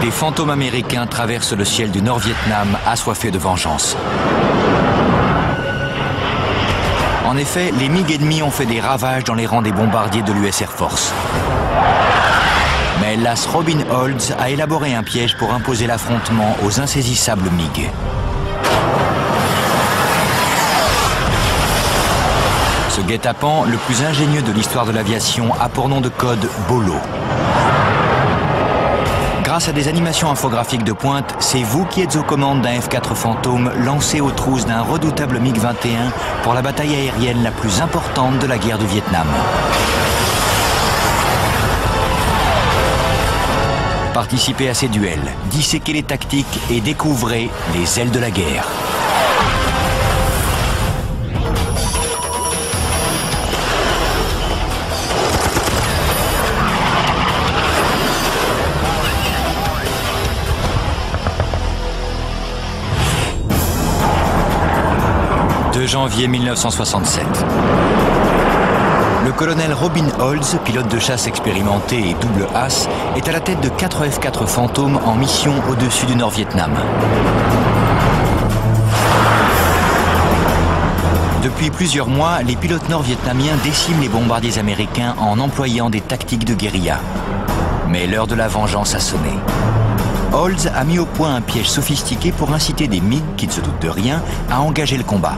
Des fantômes américains traversent le ciel du Nord-Vietnam, assoiffés de vengeance. En effet, les MiG ennemis ont fait des ravages dans les rangs des bombardiers de l'US Air Force. Mais l'as Robin Olds a élaboré un piège pour imposer l'affrontement aux insaisissables MiG. Ce guet-apens, le plus ingénieux de l'histoire de l'aviation, a pour nom de code Bolo. Grâce à des animations infographiques de pointe, c'est vous qui êtes aux commandes d'un F-4 Fantôme lancé aux trousses d'un redoutable MiG-21 pour la bataille aérienne la plus importante de la guerre du Vietnam. Participez à ces duels, disséquez les tactiques et découvrez les ailes de la guerre. Janvier 1967. Le colonel Robin Olds, pilote de chasse expérimenté et double as, est à la tête de 4 F-4 Fantômes en mission au-dessus du Nord-Vietnam. Depuis plusieurs mois, les pilotes nord-vietnamiens déciment les bombardiers américains en employant des tactiques de guérilla. Mais l'heure de la vengeance a sonné. Olds a mis au point un piège sophistiqué pour inciter des MiG, qui ne se doutent de rien, à engager le combat.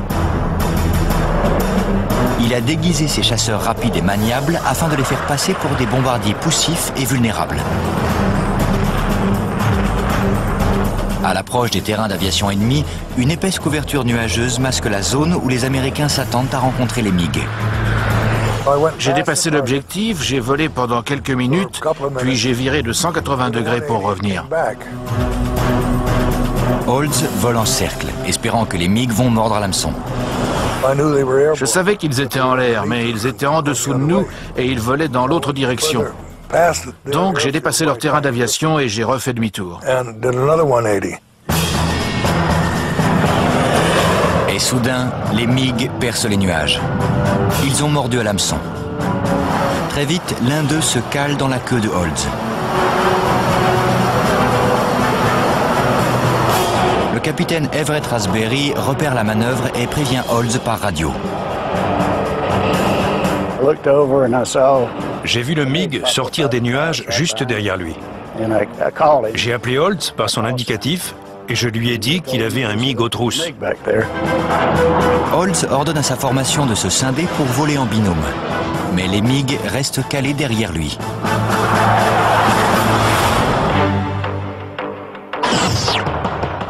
Il a déguisé ses chasseurs rapides et maniables afin de les faire passer pour des bombardiers poussifs et vulnérables. À l'approche des terrains d'aviation ennemis, une épaisse couverture nuageuse masque la zone où les Américains s'attendent à rencontrer les MiG. J'ai dépassé l'objectif, j'ai volé pendant quelques minutes, puis j'ai viré de 180 degrés pour revenir. Olds vole en cercle, espérant que les MiG vont mordre à l'hameçon. Je savais qu'ils étaient en l'air, mais ils étaient en dessous de nous et ils volaient dans l'autre direction. Donc j'ai dépassé leur terrain d'aviation et j'ai refait demi-tour. Et soudain, les MiG percent les nuages. Ils ont mordu à l'hameçon. Très vite, l'un d'eux se cale dans la queue de Olds. Le capitaine Everett Raspberry repère la manœuvre et prévient Olds par radio. J'ai vu le MiG sortir des nuages juste derrière lui. J'ai appelé Olds par son indicatif et je lui ai dit qu'il avait un MiG aux trousses. Olds ordonne à sa formation de se scinder pour voler en binôme. Mais les MiG restent calés derrière lui.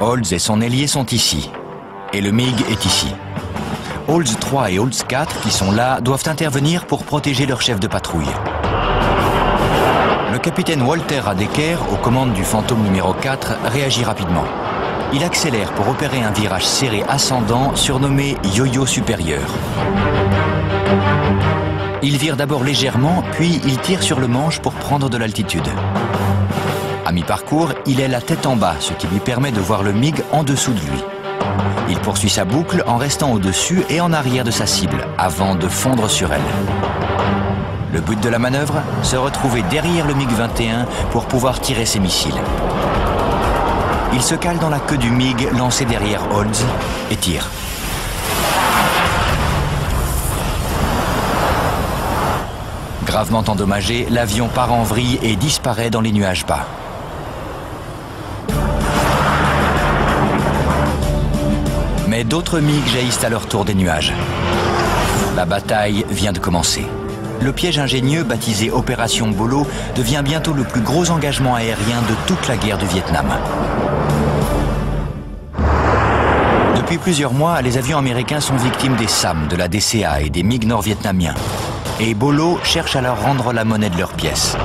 Olds et son ailier sont ici. Et le MiG est ici. Olds 3 et Olds 4, qui sont là, doivent intervenir pour protéger leur chef de patrouille. Le capitaine Walter Adeker, aux commandes du Fantôme numéro 4, réagit rapidement. Il accélère pour opérer un virage serré ascendant surnommé yo-yo supérieur. Il vire d'abord légèrement, puis il tire sur le manche pour prendre de l'altitude. À mi-parcours, il est la tête en bas, ce qui lui permet de voir le MiG en dessous de lui. Il poursuit sa boucle en restant au-dessus et en arrière de sa cible, avant de fondre sur elle. Le but de la manœuvre, se retrouver derrière le MiG-21 pour pouvoir tirer ses missiles. Il se cale dans la queue du MiG lancé derrière Olds et tire. Gravement endommagé, l'avion part en vrille et disparaît dans les nuages bas. Mais d'autres MiG jaillissent à leur tour des nuages. La bataille vient de commencer. Le piège ingénieux, baptisé Opération Bolo, devient bientôt le plus gros engagement aérien de toute la guerre du Vietnam. Depuis plusieurs mois, les avions américains sont victimes des SAM, de la DCA et des MiG nord-vietnamiens. Et Bolo cherche à leur rendre la monnaie de leurs pièces.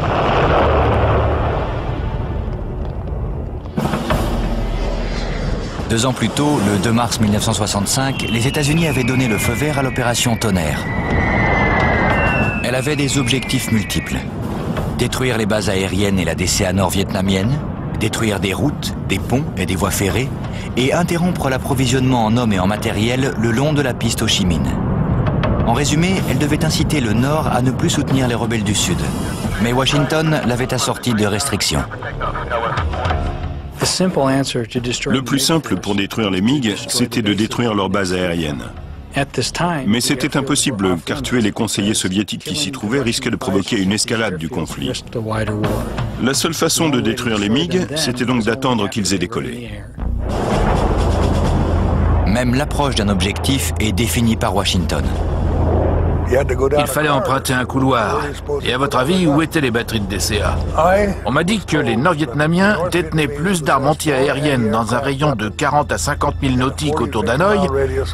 Deux ans plus tôt, le 2 mars 1965, les États-Unis avaient donné le feu vert à l'opération Tonnerre. Elle avait des objectifs multiples. Détruire les bases aériennes et la DCA nord-vietnamienne, détruire des routes, des ponts et des voies ferrées, et interrompre l'approvisionnement en hommes et en matériel le long de la piste Ho Chi Minh. En résumé, elle devait inciter le Nord à ne plus soutenir les rebelles du Sud. Mais Washington l'avait assorti de restrictions. Le plus simple pour détruire les MiG, c'était de détruire leur base aérienne. Mais c'était impossible, car tuer les conseillers soviétiques qui s'y trouvaient risquait de provoquer une escalade du conflit. La seule façon de détruire les MiG, c'était donc d'attendre qu'ils aient décollé. Même l'approche d'un objectif est définie par Washington. Il fallait emprunter un couloir. Et à votre avis, où étaient les batteries de DCA? On m'a dit que les Nord-Vietnamiens détenaient plus d'armes anti-aériennes dans un rayon de 40 à 50 000 nautiques autour d'Hanoï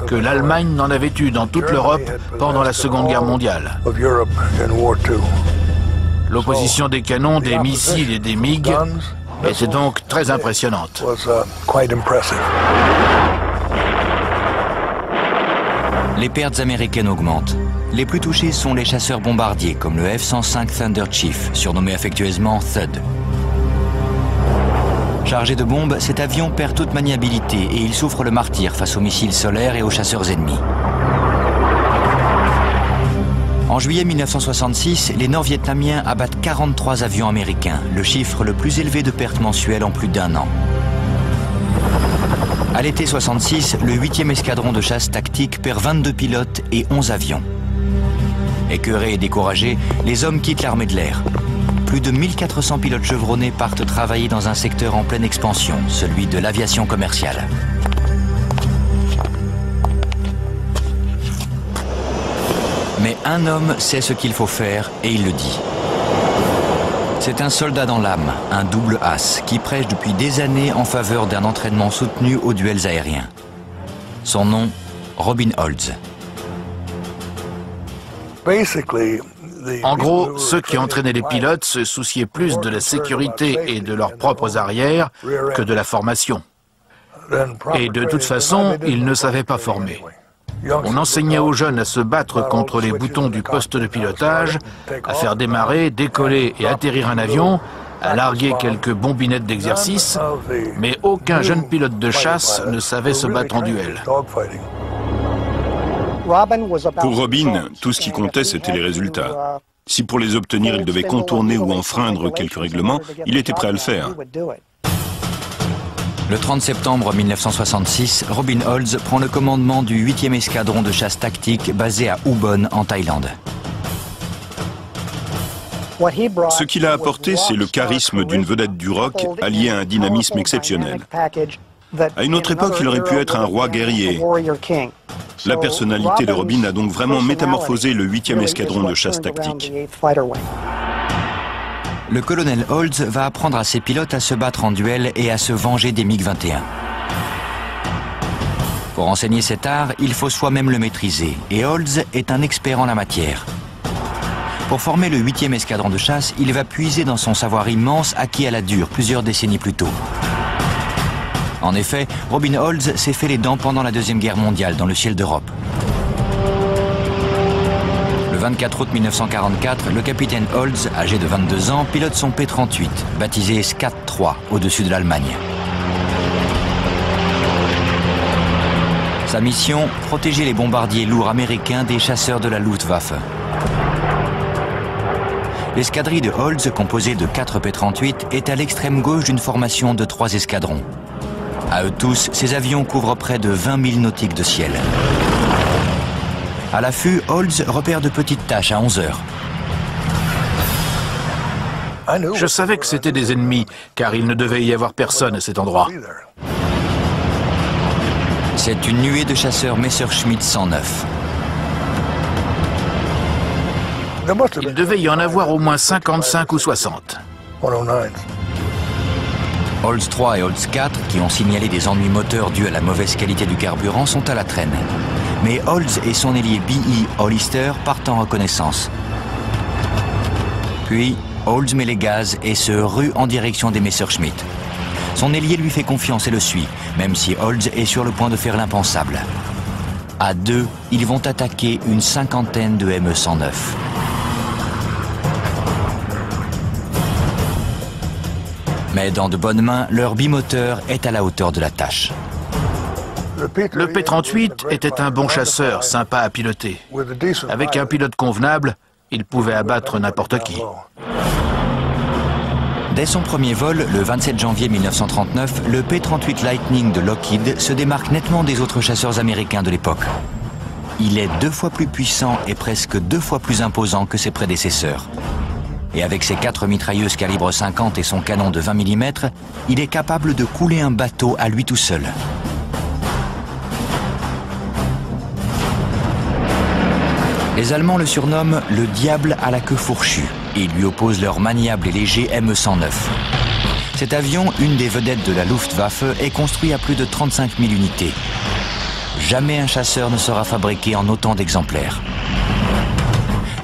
que l'Allemagne n'en avait eu dans toute l'Europe pendant la Seconde Guerre mondiale. L'opposition des canons, des missiles et des MiG était donc très impressionnante. Les pertes américaines augmentent. Les plus touchés sont les chasseurs bombardiers, comme le F-105 Thunder Chief, surnommé affectueusement Thud. Chargé de bombes, cet avion perd toute maniabilité et il souffre le martyre face aux missiles solaires et aux chasseurs ennemis. En juillet 1966, les Nord-Vietnamiens abattent 43 avions américains, le chiffre le plus élevé de pertes mensuelles en plus d'un an. À l'été 66, le 8e escadron de chasse tactique perd 22 pilotes et 11 avions. Écœurés et découragés, les hommes quittent l'armée de l'air. Plus de 1400 pilotes chevronnés partent travailler dans un secteur en pleine expansion, celui de l'aviation commerciale. Mais un homme sait ce qu'il faut faire et il le dit. C'est un soldat dans l'âme, un double as, qui prêche depuis des années en faveur d'un entraînement soutenu aux duels aériens. Son nom, Robin Olds. En gros, ceux qui entraînaient les pilotes se souciaient plus de la sécurité et de leurs propres arrières que de la formation. Et de toute façon, ils ne savaient pas former. On enseignait aux jeunes à se battre contre les boutons du poste de pilotage, à faire démarrer, décoller et atterrir un avion, à larguer quelques bombinettes d'exercice, mais aucun jeune pilote de chasse ne savait se battre en duel. Pour Robin, tout ce qui comptait, c'était les résultats. Si pour les obtenir, il devait contourner ou enfreindre quelques règlements, il était prêt à le faire. Le 30 septembre 1966, Robin Olds prend le commandement du 8e escadron de chasse tactique basé à Ubon, en Thaïlande. Ce qu'il a apporté, c'est le charisme d'une vedette du rock allié à un dynamisme exceptionnel. À une autre époque, il aurait pu être un roi guerrier. La personnalité de Robin a donc vraiment métamorphosé le 8e escadron de chasse tactique. Le colonel Olds va apprendre à ses pilotes à se battre en duel et à se venger des MiG-21. Pour enseigner cet art, il faut soi-même le maîtriser, et Olds est un expert en la matière. Pour former le 8e escadron de chasse, il va puiser dans son savoir immense acquis à la dure plusieurs décennies plus tôt. En effet, Robin Olds s'est fait les dents pendant la Deuxième Guerre mondiale dans le ciel d'Europe. Le 24 août 1944, le capitaine Olds, âgé de 22 ans, pilote son P-38, baptisé Skat 3, au-dessus de l'Allemagne. Sa mission, protéger les bombardiers lourds américains des chasseurs de la Luftwaffe. L'escadrille de Olds, composée de 4 P-38, est à l'extrême gauche d'une formation de 3 escadrons. À eux tous, ces avions couvrent près de 20 000 nautiques de ciel. À l'affût, Olds repère de petites taches à 11 heures. Je savais que c'était des ennemis, car il ne devait y avoir personne à cet endroit. C'est une nuée de chasseurs Messerschmitt 109. Il devait y en avoir au moins 55 ou 60. Olds 3 et Olds 4, qui ont signalé des ennuis moteurs dus à la mauvaise qualité du carburant, sont à la traîne. Mais Olds et son ailier B.E. Hollister partent en reconnaissance. Puis, Olds met les gaz et se rue en direction des Messerschmitt. Son ailier lui fait confiance et le suit, même si Olds est sur le point de faire l'impensable. À deux, ils vont attaquer une cinquantaine de ME-109. Mais dans de bonnes mains, leur bimoteur est à la hauteur de la tâche. Le P-38 était un bon chasseur, sympa à piloter. Avec un pilote convenable, il pouvait abattre n'importe qui. Dès son premier vol, le 27 janvier 1939, le P-38 Lightning de Lockheed se démarque nettement des autres chasseurs américains de l'époque. Il est 2 fois plus puissant et presque 2 fois plus imposant que ses prédécesseurs. Et avec ses 4 mitrailleuses calibre 50 et son canon de 20 mm, il est capable de couler un bateau à lui tout seul. Les Allemands le surnomment le diable à la queue fourchue et lui opposent leur maniable et léger ME-109. Cet avion, une des vedettes de la Luftwaffe, est construit à plus de 35 000 unités. Jamais un chasseur ne sera fabriqué en autant d'exemplaires.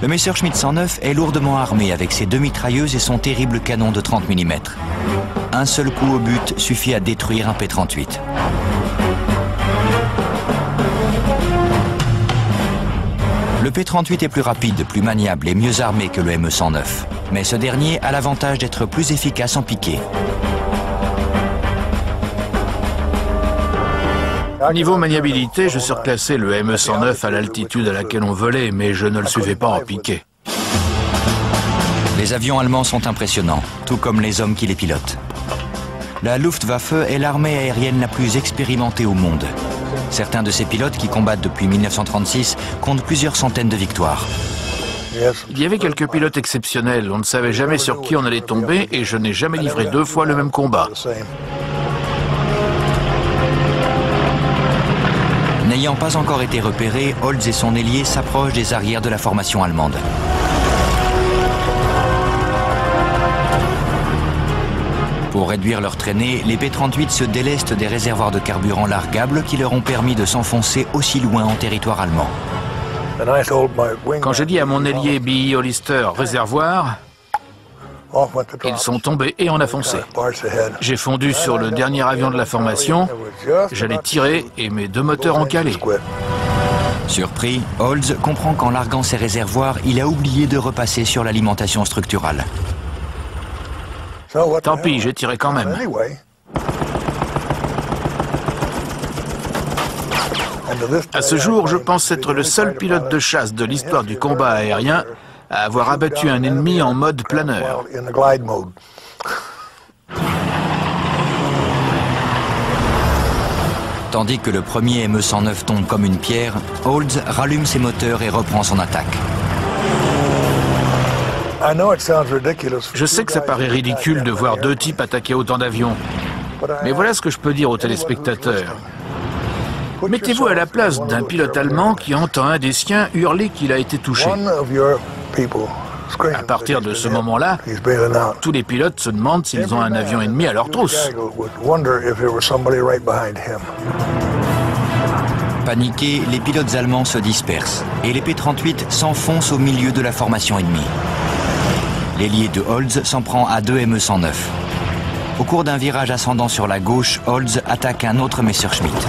Le Messerschmitt 109 est lourdement armé avec ses 2 mitrailleuses et son terrible canon de 30 mm. Un seul coup au but suffit à détruire un P-38. Le P-38 est plus rapide, plus maniable et mieux armé que le ME-109. Mais ce dernier a l'avantage d'être plus efficace en piqué. Niveau maniabilité, je surclassais le ME-109 à l'altitude à laquelle on volait, mais je ne le suivais pas en piqué. Les avions allemands sont impressionnants, tout comme les hommes qui les pilotent. La Luftwaffe est l'armée aérienne la plus expérimentée au monde. Certains de ces pilotes qui combattent depuis 1936 comptent plusieurs centaines de victoires. Il y avait quelques pilotes exceptionnels, on ne savait jamais sur qui on allait tomber et je n'ai jamais livré 2 fois le même combat. N'ayant pas encore été repérés, Olds et son ailier s'approchent des arrières de la formation allemande. Pour réduire leur traînée, les P-38 se délestent des réservoirs de carburant largables qui leur ont permis de s'enfoncer aussi loin en territoire allemand. Quand j'ai dit à mon ailier B.E. Hollister réservoir, ils sont tombés et on a foncé. J'ai fondu sur le dernier avion de la formation, j'allais tirer et mes 2 moteurs ont calé. Surpris, Olds comprend qu'en larguant ses réservoirs, il a oublié de repasser sur l'alimentation structurale. Tant pis, j'ai tiré quand même. À ce jour, je pense être le seul pilote de chasse de l'histoire du combat aérien à avoir abattu un ennemi en mode planeur. Tandis que le premier ME-109 tombe comme une pierre, Olds rallume ses moteurs et reprend son attaque. Je sais que ça paraît ridicule de voir 2 types attaquer autant d'avions, mais voilà ce que je peux dire aux téléspectateurs. Mettez-vous à la place d'un pilote allemand qui entend un des siens hurler qu'il a été touché. À partir de ce moment-là, tous les pilotes se demandent s'ils ont un avion ennemi à leur trousse. Paniqués, les pilotes allemands se dispersent et les P-38 s'enfoncent au milieu de la formation ennemie. L'ailier de Olds s'en prend à 2 ME-109. Au cours d'un virage ascendant sur la gauche, Olds attaque un autre Messerschmitt.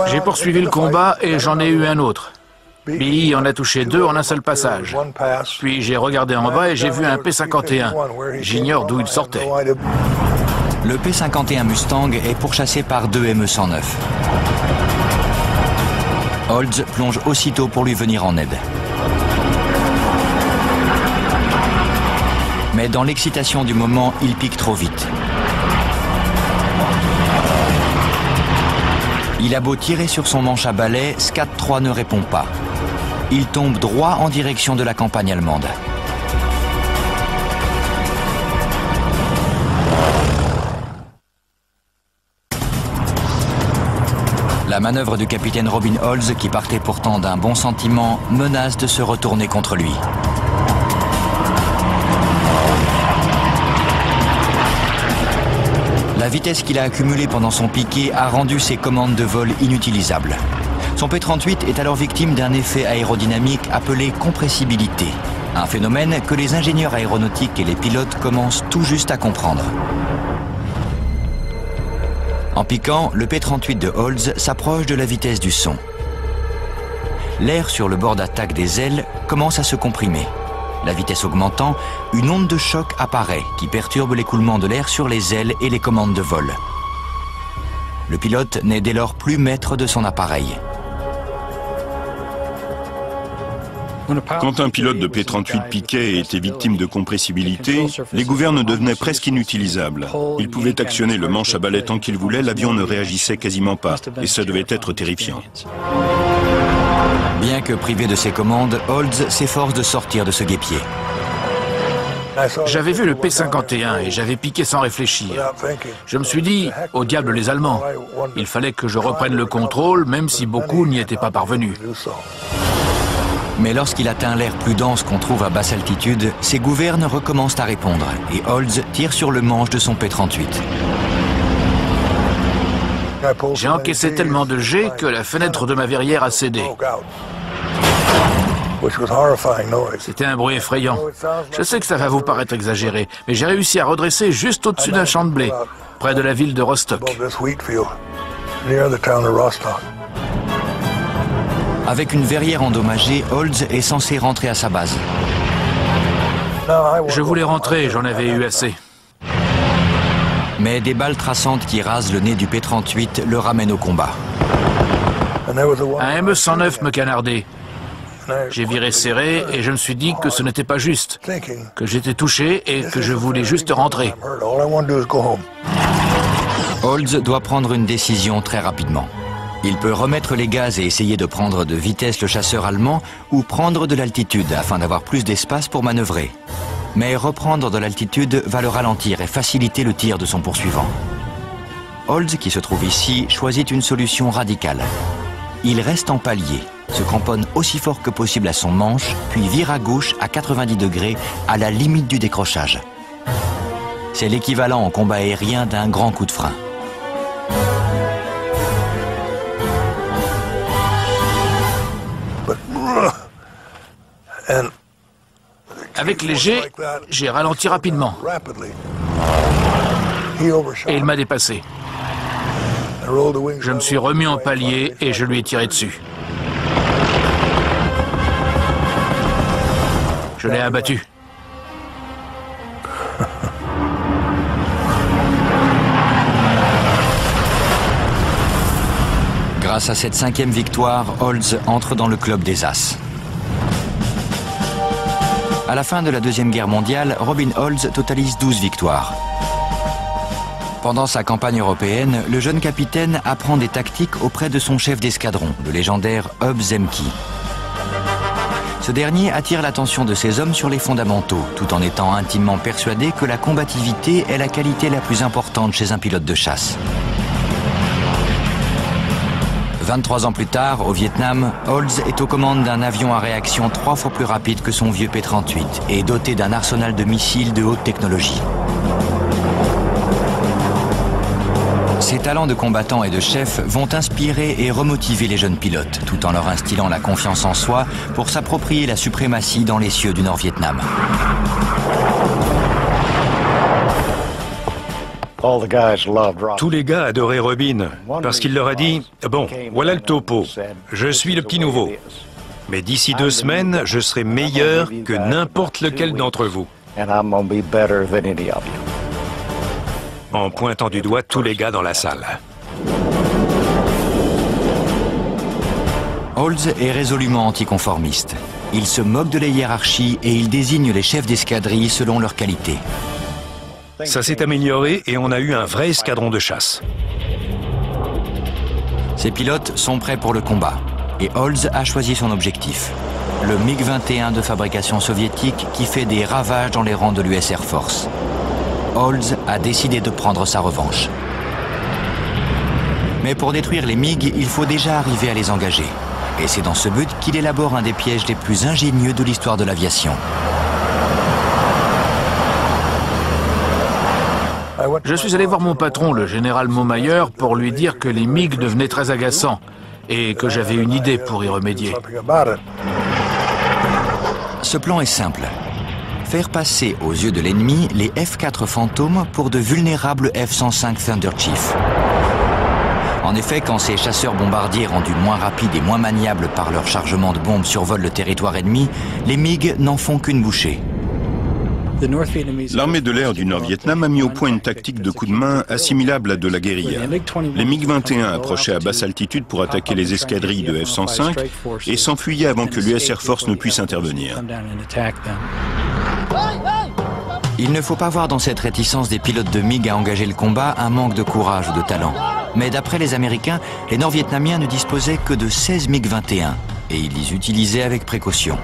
J'ai poursuivi le combat et j'en ai eu un autre. B.E. en a touché 2 en un seul passage. Puis j'ai regardé en bas et j'ai vu un P-51. J'ignore d'où il sortait. Le P-51 Mustang est pourchassé par 2 ME-109. Olds plonge aussitôt pour lui venir en aide. Mais dans l'excitation du moment, il pique trop vite. Il a beau tirer sur son manche à balai, Scad III ne répond pas. Il tombe droit en direction de la campagne allemande. La manœuvre du capitaine Robin Olds, qui partait pourtant d'un bon sentiment, menace de se retourner contre lui. La vitesse qu'il a accumulée pendant son piqué a rendu ses commandes de vol inutilisables. Son P-38 est alors victime d'un effet aérodynamique appelé compressibilité, un phénomène que les ingénieurs aéronautiques et les pilotes commencent tout juste à comprendre. En piquant, le P-38 de Olds s'approche de la vitesse du son. L'air sur le bord d'attaque des ailes commence à se comprimer. La vitesse augmentant, une onde de choc apparaît qui perturbe l'écoulement de l'air sur les ailes et les commandes de vol. Le pilote n'est dès lors plus maître de son appareil. Quand un pilote de P-38 piquait et était victime de compressibilité, les gouvernes devenaient presque inutilisables. Il pouvait actionner le manche à balai tant qu'il voulait, l'avion ne réagissait quasiment pas, et ça devait être terrifiant. Bien que privé de ses commandes, Olds s'efforce de sortir de ce guêpier. J'avais vu le P-51 et j'avais piqué sans réfléchir. Je me suis dit, au diable les Allemands, il fallait que je reprenne le contrôle, même si beaucoup n'y étaient pas parvenus. Mais lorsqu'il atteint l'air plus dense qu'on trouve à basse altitude, ses gouvernes recommencent à répondre et Olds tire sur le manche de son P-38. J'ai encaissé tellement de jets que la fenêtre de ma verrière a cédé. C'était un bruit effrayant. Je sais que ça va vous paraître exagéré, mais j'ai réussi à redresser juste au-dessus d'un champ de blé, près de la ville de Rostock. Avec une verrière endommagée, Olds est censé rentrer à sa base. Je voulais rentrer, j'en avais eu assez. Mais des balles traçantes qui rasent le nez du P-38 le ramènent au combat. Un ME-109 me canardait. J'ai viré serré et je me suis dit que ce n'était pas juste, que j'étais touché et que je voulais juste rentrer. Olds doit prendre une décision très rapidement. Il peut remettre les gaz et essayer de prendre de vitesse le chasseur allemand ou prendre de l'altitude afin d'avoir plus d'espace pour manœuvrer. Mais reprendre de l'altitude va le ralentir et faciliter le tir de son poursuivant. Olds, qui se trouve ici, choisit une solution radicale. Il reste en palier, se cramponne aussi fort que possible à son manche, puis vire à gauche à 90 degrés, à la limite du décrochage. C'est l'équivalent en combat aérien d'un grand coup de frein. Avec les jets, j'ai ralenti rapidement. Et il m'a dépassé. Je me suis remis en palier et je lui ai tiré dessus. Je l'ai abattu. Grâce à cette 5e victoire, Olds entre dans le club des As. À la fin de la Deuxième Guerre mondiale, Robin Olds totalise 12 victoires. Pendant sa campagne européenne, le jeune capitaine apprend des tactiques auprès de son chef d'escadron, le légendaire Hub Zemke. Ce dernier attire l'attention de ses hommes sur les fondamentaux, tout en étant intimement persuadé que la combativité est la qualité la plus importante chez un pilote de chasse. 23 ans plus tard, au Vietnam, Olds est aux commandes d'un avion à réaction 3 fois plus rapide que son vieux P-38 et doté d'un arsenal de missiles de haute technologie. Ses talents de combattant et de chef vont inspirer et remotiver les jeunes pilotes, tout en leur instillant la confiance en soi pour s'approprier la suprématie dans les cieux du Nord-Vietnam. Tous les gars adoraient Robin, parce qu'il leur a dit « Bon, voilà le topo, je suis le petit nouveau. Mais d'ici 2 semaines, je serai meilleur que n'importe lequel d'entre vous. » En pointant du doigt tous les gars dans la salle. Olds est résolument anticonformiste. Il se moque de la hiérarchie et il désigne les chefs d'escadrille selon leur qualité. Ça s'est amélioré et on a eu un vrai escadron de chasse. Ses pilotes sont prêts pour le combat et Olds a choisi son objectif. Le MiG-21 de fabrication soviétique qui fait des ravages dans les rangs de l'US Air Force. Olds a décidé de prendre sa revanche. Mais pour détruire les MiG, il faut déjà arriver à les engager. Et c'est dans ce but qu'il élabore un des pièges les plus ingénieux de l'histoire de l'aviation. Je suis allé voir mon patron, le général Maumayer, pour lui dire que les MiG devenaient très agaçants et que j'avais une idée pour y remédier. Ce plan est simple. Faire passer aux yeux de l'ennemi les F-4 Phantom pour de vulnérables F-105 Thunder Chief. En effet, quand ces chasseurs bombardiers rendus moins rapides et moins maniables par leur chargement de bombes survolent le territoire ennemi, les MiG n'en font qu'une bouchée. L'armée de l'air du Nord-Vietnam a mis au point une tactique de coup de main assimilable à de la guérilla. Les MiG-21 approchaient à basse altitude pour attaquer les escadrilles de F-105 et s'enfuyaient avant que l'US Air Force ne puisse intervenir. Il ne faut pas voir dans cette réticence des pilotes de MiG à engager le combat un manque de courage ou de talent. Mais d'après les Américains, les Nord-Vietnamiens ne disposaient que de 16 MiG-21 et ils les utilisaient avec précaution.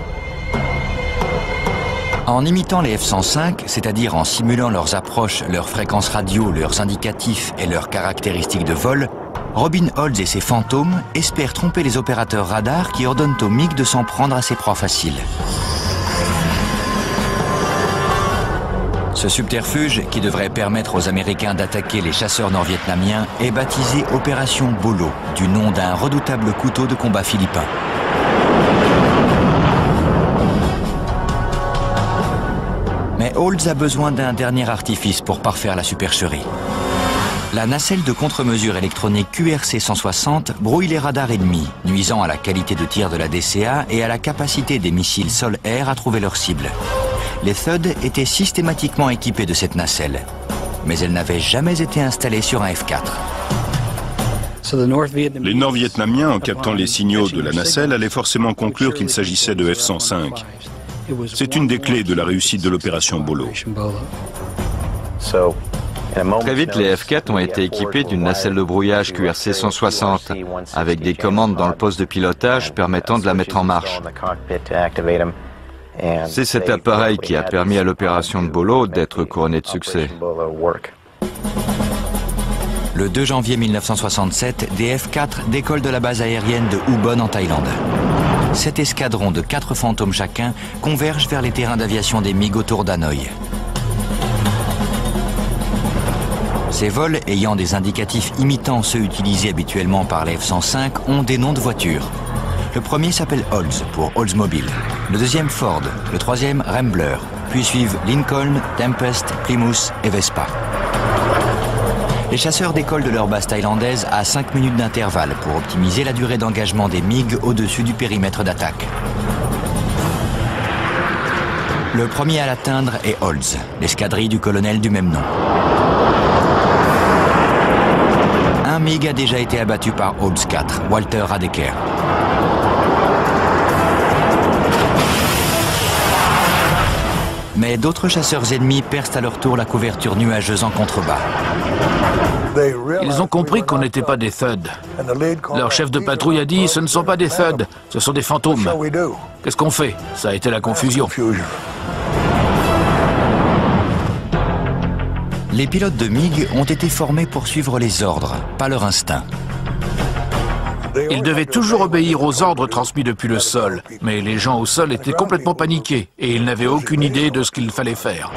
En imitant les F-105, c'est-à-dire en simulant leurs approches, leurs fréquences radio, leurs indicatifs et leurs caractéristiques de vol, Robin Olds et ses fantômes espèrent tromper les opérateurs radars qui ordonnent aux MiG de s'en prendre à ses proies faciles. Ce subterfuge, qui devrait permettre aux Américains d'attaquer les chasseurs nord-vietnamiens, est baptisé Opération Bolo, du nom d'un redoutable couteau de combat philippin. Mais Olds a besoin d'un dernier artifice pour parfaire la supercherie. La nacelle de contre-mesure électronique QRC 160 brouille les radars ennemis, nuisant à la qualité de tir de la DCA et à la capacité des missiles sol-air à trouver leur cible. Les THUD étaient systématiquement équipés de cette nacelle, mais elle n'avait jamais été installée sur un F-4. Les Nord-Vietnamiens, en captant les signaux de la nacelle, allaient forcément conclure qu'il s'agissait de F-105. C'est une des clés de la réussite de l'opération Bolo. Très vite, les F-4 ont été équipés d'une nacelle de brouillage QRC 160, avec des commandes dans le poste de pilotage permettant de la mettre en marche. C'est cet appareil qui a permis à l'opération de Bolo d'être couronnée de succès. Le 2 janvier 1967, des F-4 décollent de la base aérienne de Ubon en Thaïlande. 7 escadrons de 4 fantômes chacun convergent vers les terrains d'aviation des MiG autour d'Hanoï. Ces vols, ayant des indicatifs imitant ceux utilisés habituellement par les F-105, ont des noms de voitures. Le premier s'appelle Olds, pour Oldsmobile. Le deuxième Ford, le troisième Rambler. Puis suivent Lincoln, Tempest, Plymouth et Vespa. Les chasseurs décollent de leur base thaïlandaise à 5 minutes d'intervalle pour optimiser la durée d'engagement des MiG au-dessus du périmètre d'attaque. Le premier à l'atteindre est Olds, l'escadrille du colonel du même nom. Un MiG a déjà été abattu par Olds 4, Walter Adeker. Mais d'autres chasseurs ennemis percent à leur tour la couverture nuageuse en contrebas. Ils ont compris qu'on n'était pas des THUD. Leur chef de patrouille a dit « Ce ne sont pas des THUD, ce sont des fantômes. » Qu'est-ce qu'on fait? Ça a été la confusion. Les pilotes de MiG ont été formés pour suivre les ordres, pas leur instinct. Ils devaient toujours obéir aux ordres transmis depuis le sol, mais les gens au sol étaient complètement paniqués et ils n'avaient aucune idée de ce qu'il fallait faire.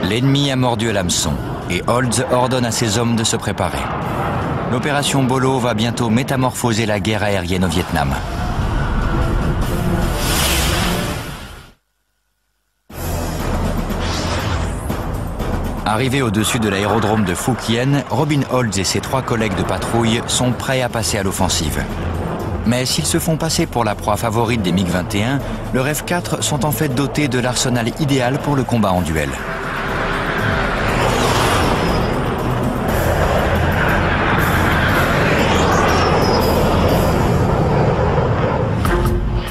L'ennemi a mordu à l'hameçon et Olds ordonne à ses hommes de se préparer. L'opération Bolo va bientôt métamorphoser la guerre aérienne au Vietnam. Arrivés au-dessus de l'aérodrome de Phu Quien, Robin Olds et ses 3 collègues de patrouille sont prêts à passer à l'offensive. Mais s'ils se font passer pour la proie favorite des MiG-21, leurs F-4 sont en fait dotés de l'arsenal idéal pour le combat en duel.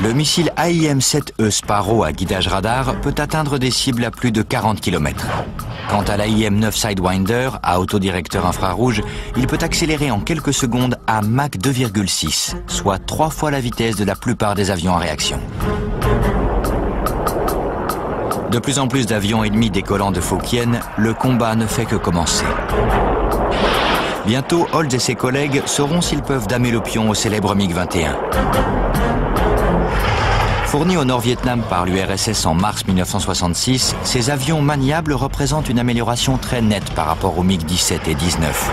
Le missile AIM-7E Sparrow à guidage radar peut atteindre des cibles à plus de 40 km. Quant à l'AIM-9 Sidewinder, à autodirecteur infrarouge, il peut accélérer en quelques secondes à Mach 2,6, soit 3 fois la vitesse de la plupart des avions en réaction. De plus en plus d'avions ennemis décollant de Phu Quien, le combat ne fait que commencer. Bientôt, Olds et ses collègues sauront s'ils peuvent damer le pion au célèbre MiG-21. Fournis au Nord-Vietnam par l'URSS en mars 1966, ces avions maniables représentent une amélioration très nette par rapport aux MiG-17 et 19.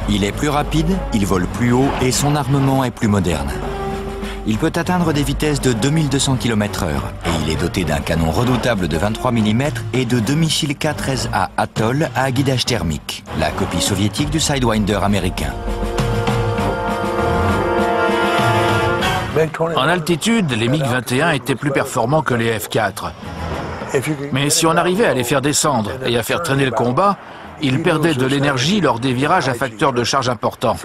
Il est plus rapide, il vole plus haut et son armement est plus moderne. Il peut atteindre des vitesses de 2200 km/h et il est doté d'un canon redoutable de 23 mm et de 2 missiles K-13A Atoll à guidage thermique, la copie soviétique du Sidewinder américain. En altitude, les MiG-21 étaient plus performants que les F-4. Mais si on arrivait à les faire descendre et à faire traîner le combat, ils perdaient de l'énergie lors des virages à facteur de charge important.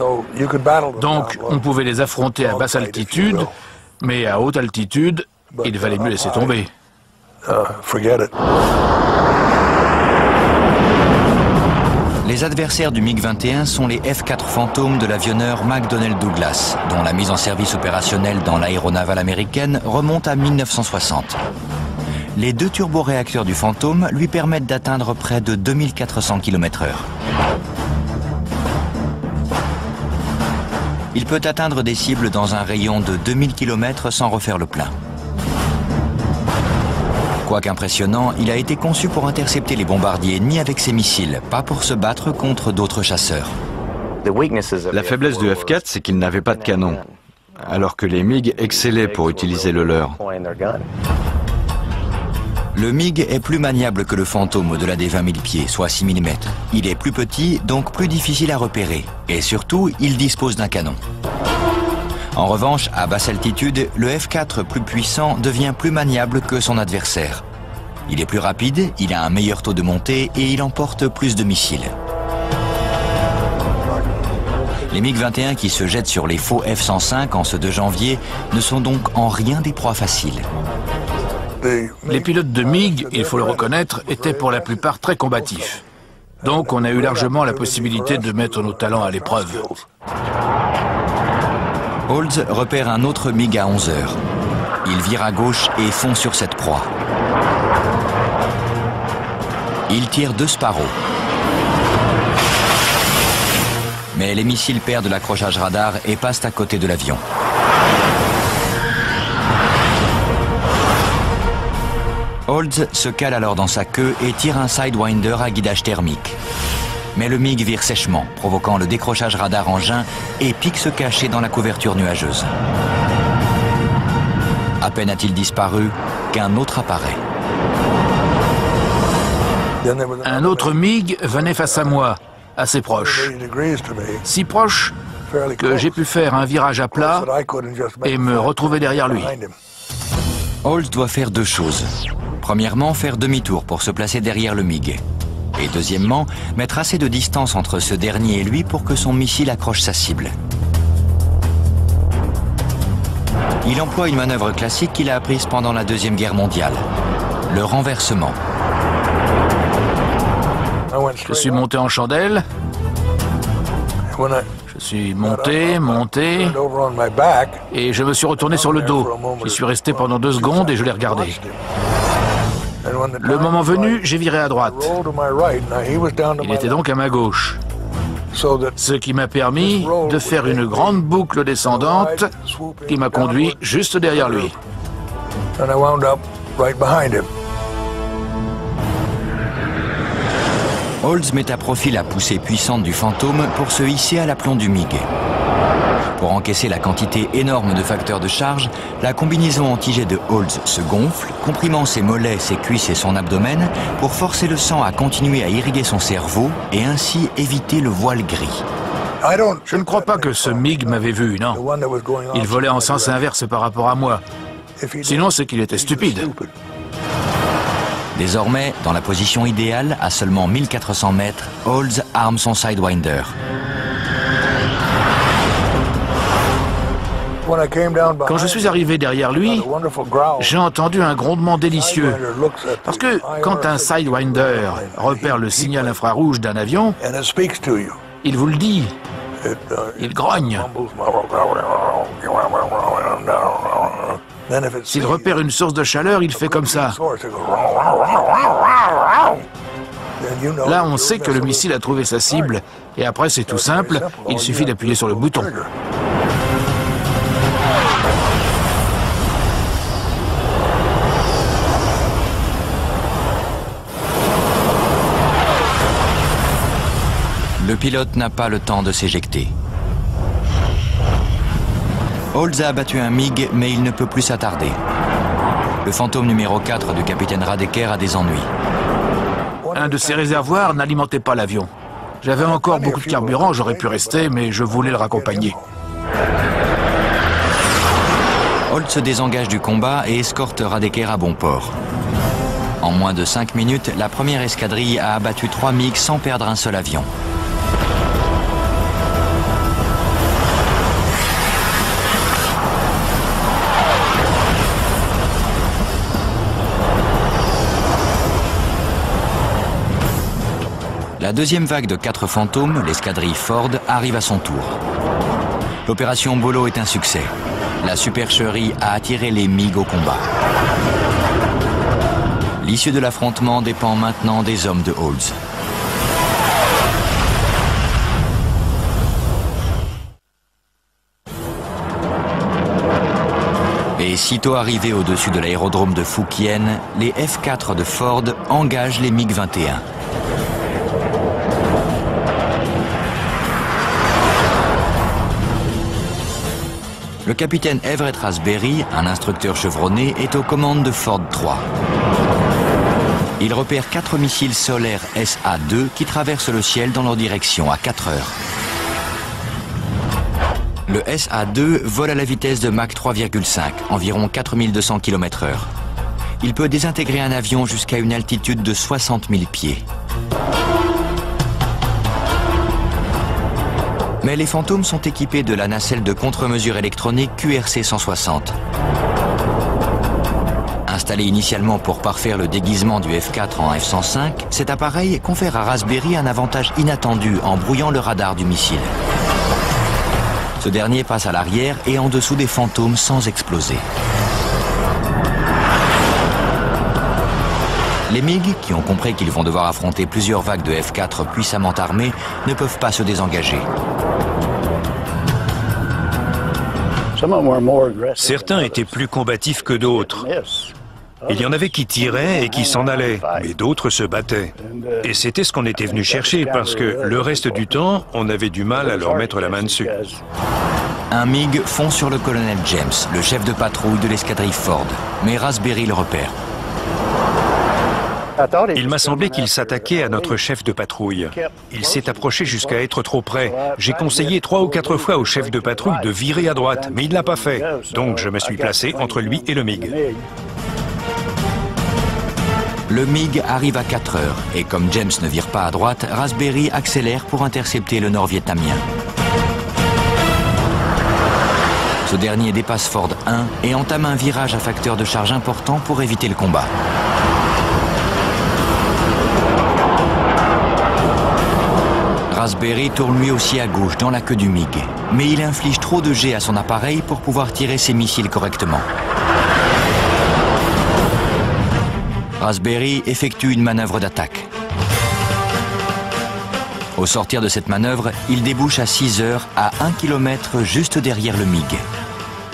Donc, on pouvait les affronter à basse altitude, mais à haute altitude, il valait mieux laisser tomber. Les adversaires du MiG-21 sont les F-4 Phantom de l'avionneur McDonnell Douglas, dont la mise en service opérationnelle dans l'aéronavale américaine remonte à 1960. Les 2 turboréacteurs du Phantom lui permettent d'atteindre près de 2400 km/h. Il peut atteindre des cibles dans un rayon de 2000 km sans refaire le plein. Quoique impressionnant, il a été conçu pour intercepter les bombardiers ennemis avec ses missiles, pas pour se battre contre d'autres chasseurs. La faiblesse du F-4, c'est qu'il n'avait pas de canon, alors que les MiG excellaient pour utiliser le leur. Le MiG est plus maniable que le Phantom au-delà des 20 000 pieds, soit 6 mm. Il est plus petit, donc plus difficile à repérer. Et surtout, il dispose d'un canon. En revanche, à basse altitude, le F-4 plus puissant devient plus maniable que son adversaire. Il est plus rapide, il a un meilleur taux de montée et il emporte plus de missiles. Les MiG-21 qui se jettent sur les faux F-105 en ce 2 janvier ne sont donc en rien des proies faciles. Les pilotes de MiG, il faut le reconnaître, étaient pour la plupart très combatifs. Donc on a eu largement la possibilité de mettre nos talents à l'épreuve. Olds repère un autre MiG à 11 heures. Il vire à gauche et fond sur cette proie. Il tire 2 Sparrow. Mais les missiles perdent l'accrochage radar et passent à côté de l'avion. Olds se cale alors dans sa queue et tire un Sidewinder à guidage thermique. Mais le MiG vire sèchement, provoquant le décrochage radar engin et pique se cacher dans la couverture nuageuse. À peine a-t-il disparu qu'un autre apparaît. Un autre MiG venait face à moi, assez proche. Si proche que j'ai pu faire un virage à plat et me retrouver derrière lui. Olds doit faire 2 choses. Premièrement, faire demi-tour pour se placer derrière le MiG. Et deuxièmement, mettre assez de distance entre ce dernier et lui pour que son missile accroche sa cible. Il emploie une manœuvre classique qu'il a apprise pendant la Deuxième Guerre mondiale, le renversement. Je suis monté en chandelle. Je suis monté, et je me suis retourné sur le dos. J'y suis resté pendant 2 secondes et je l'ai regardé. Le moment venu, j'ai viré à droite. Il était donc à ma gauche. Ce qui m'a permis de faire une grande boucle descendante qui m'a conduit juste derrière lui. Olds met à profit la poussée puissante du Phantom pour se hisser à l'aplomb du MiG. Pour encaisser la quantité énorme de facteurs de charge, la combinaison anti-jet de Olds se gonfle, comprimant ses mollets, ses cuisses et son abdomen pour forcer le sang à continuer à irriguer son cerveau et ainsi éviter le voile gris. Je ne crois pas que ce MiG m'avait vu, non. Il volait en sens inverse par rapport à moi. Sinon, c'est qu'il était stupide. Désormais, dans la position idéale, à seulement 1400 mètres, Olds arme son Sidewinder. Quand je suis arrivé derrière lui, j'ai entendu un grondement délicieux. Parce que quand un Sidewinder repère le signal infrarouge d'un avion, il vous le dit, il grogne. S'il repère une source de chaleur, il fait comme ça. Là, on sait que le missile a trouvé sa cible, et après c'est tout simple, il suffit d'appuyer sur le bouton. Le pilote n'a pas le temps de s'éjecter. Olds a abattu un MiG, mais il ne peut plus s'attarder. Le Phantom numéro 4 du capitaine Radeker a des ennuis. Un de ses réservoirs n'alimentait pas l'avion. J'avais encore beaucoup de carburant, j'aurais pu rester, mais je voulais le raccompagner. Holt se désengage du combat et escorte Radeker à bon port. En moins de 5 minutes, la première escadrille a abattu 3 MiG sans perdre un seul avion. La deuxième vague de 4 fantômes, l'escadrille Ford, arrive à son tour. L'opération Bolo est un succès. La supercherie a attiré les MiG au combat. L'issue de l'affrontement dépend maintenant des hommes de Olds. Et sitôt arrivés au-dessus de l'aérodrome de Fukien, les F-4 de Ford engagent les MiG-21. Le capitaine Everett Raspberry, un instructeur chevronné, est aux commandes de Ford 3. Il repère 4 missiles solaires SA-2 qui traversent le ciel dans leur direction à 4 heures. Le SA-2 vole à la vitesse de Mach 3,5, environ 4200 km/h. Il peut désintégrer un avion jusqu'à une altitude de 60 000 pieds. Mais les fantômes sont équipés de la nacelle de contre-mesure électronique QRC 160. Installé initialement pour parfaire le déguisement du F-4 en F-105, cet appareil confère à Raspberry un avantage inattendu en brouillant le radar du missile. Ce dernier passe à l'arrière et en dessous des fantômes sans exploser. Les MiG, qui ont compris qu'ils vont devoir affronter plusieurs vagues de F-4 puissamment armées, ne peuvent pas se désengager. Certains étaient plus combatifs que d'autres. Il y en avait qui tiraient et qui s'en allaient, mais d'autres se battaient. Et c'était ce qu'on était venu chercher, parce que le reste du temps, on avait du mal à leur mettre la main dessus. Un MiG fond sur le colonel James, le chef de patrouille de l'escadrille Ford, mais Raspberry le repère. Il m'a semblé qu'il s'attaquait à notre chef de patrouille. Il s'est approché jusqu'à être trop près. J'ai conseillé 3 ou 4 fois au chef de patrouille de virer à droite, mais il ne l'a pas fait. Donc je me suis placé entre lui et le MiG. Le MiG arrive à 4 heures, et comme James ne vire pas à droite, Raspberry accélère pour intercepter le nord-vietnamien. Ce dernier dépasse Ford 1 et entame un virage à facteur de charge important pour éviter le combat. Raspberry tourne lui aussi à gauche dans la queue du MiG, mais il inflige trop de jets à son appareil pour pouvoir tirer ses missiles correctement. Raspberry effectue une manœuvre d'attaque. Au sortir de cette manœuvre, il débouche à 6 heures à 1 km juste derrière le MiG.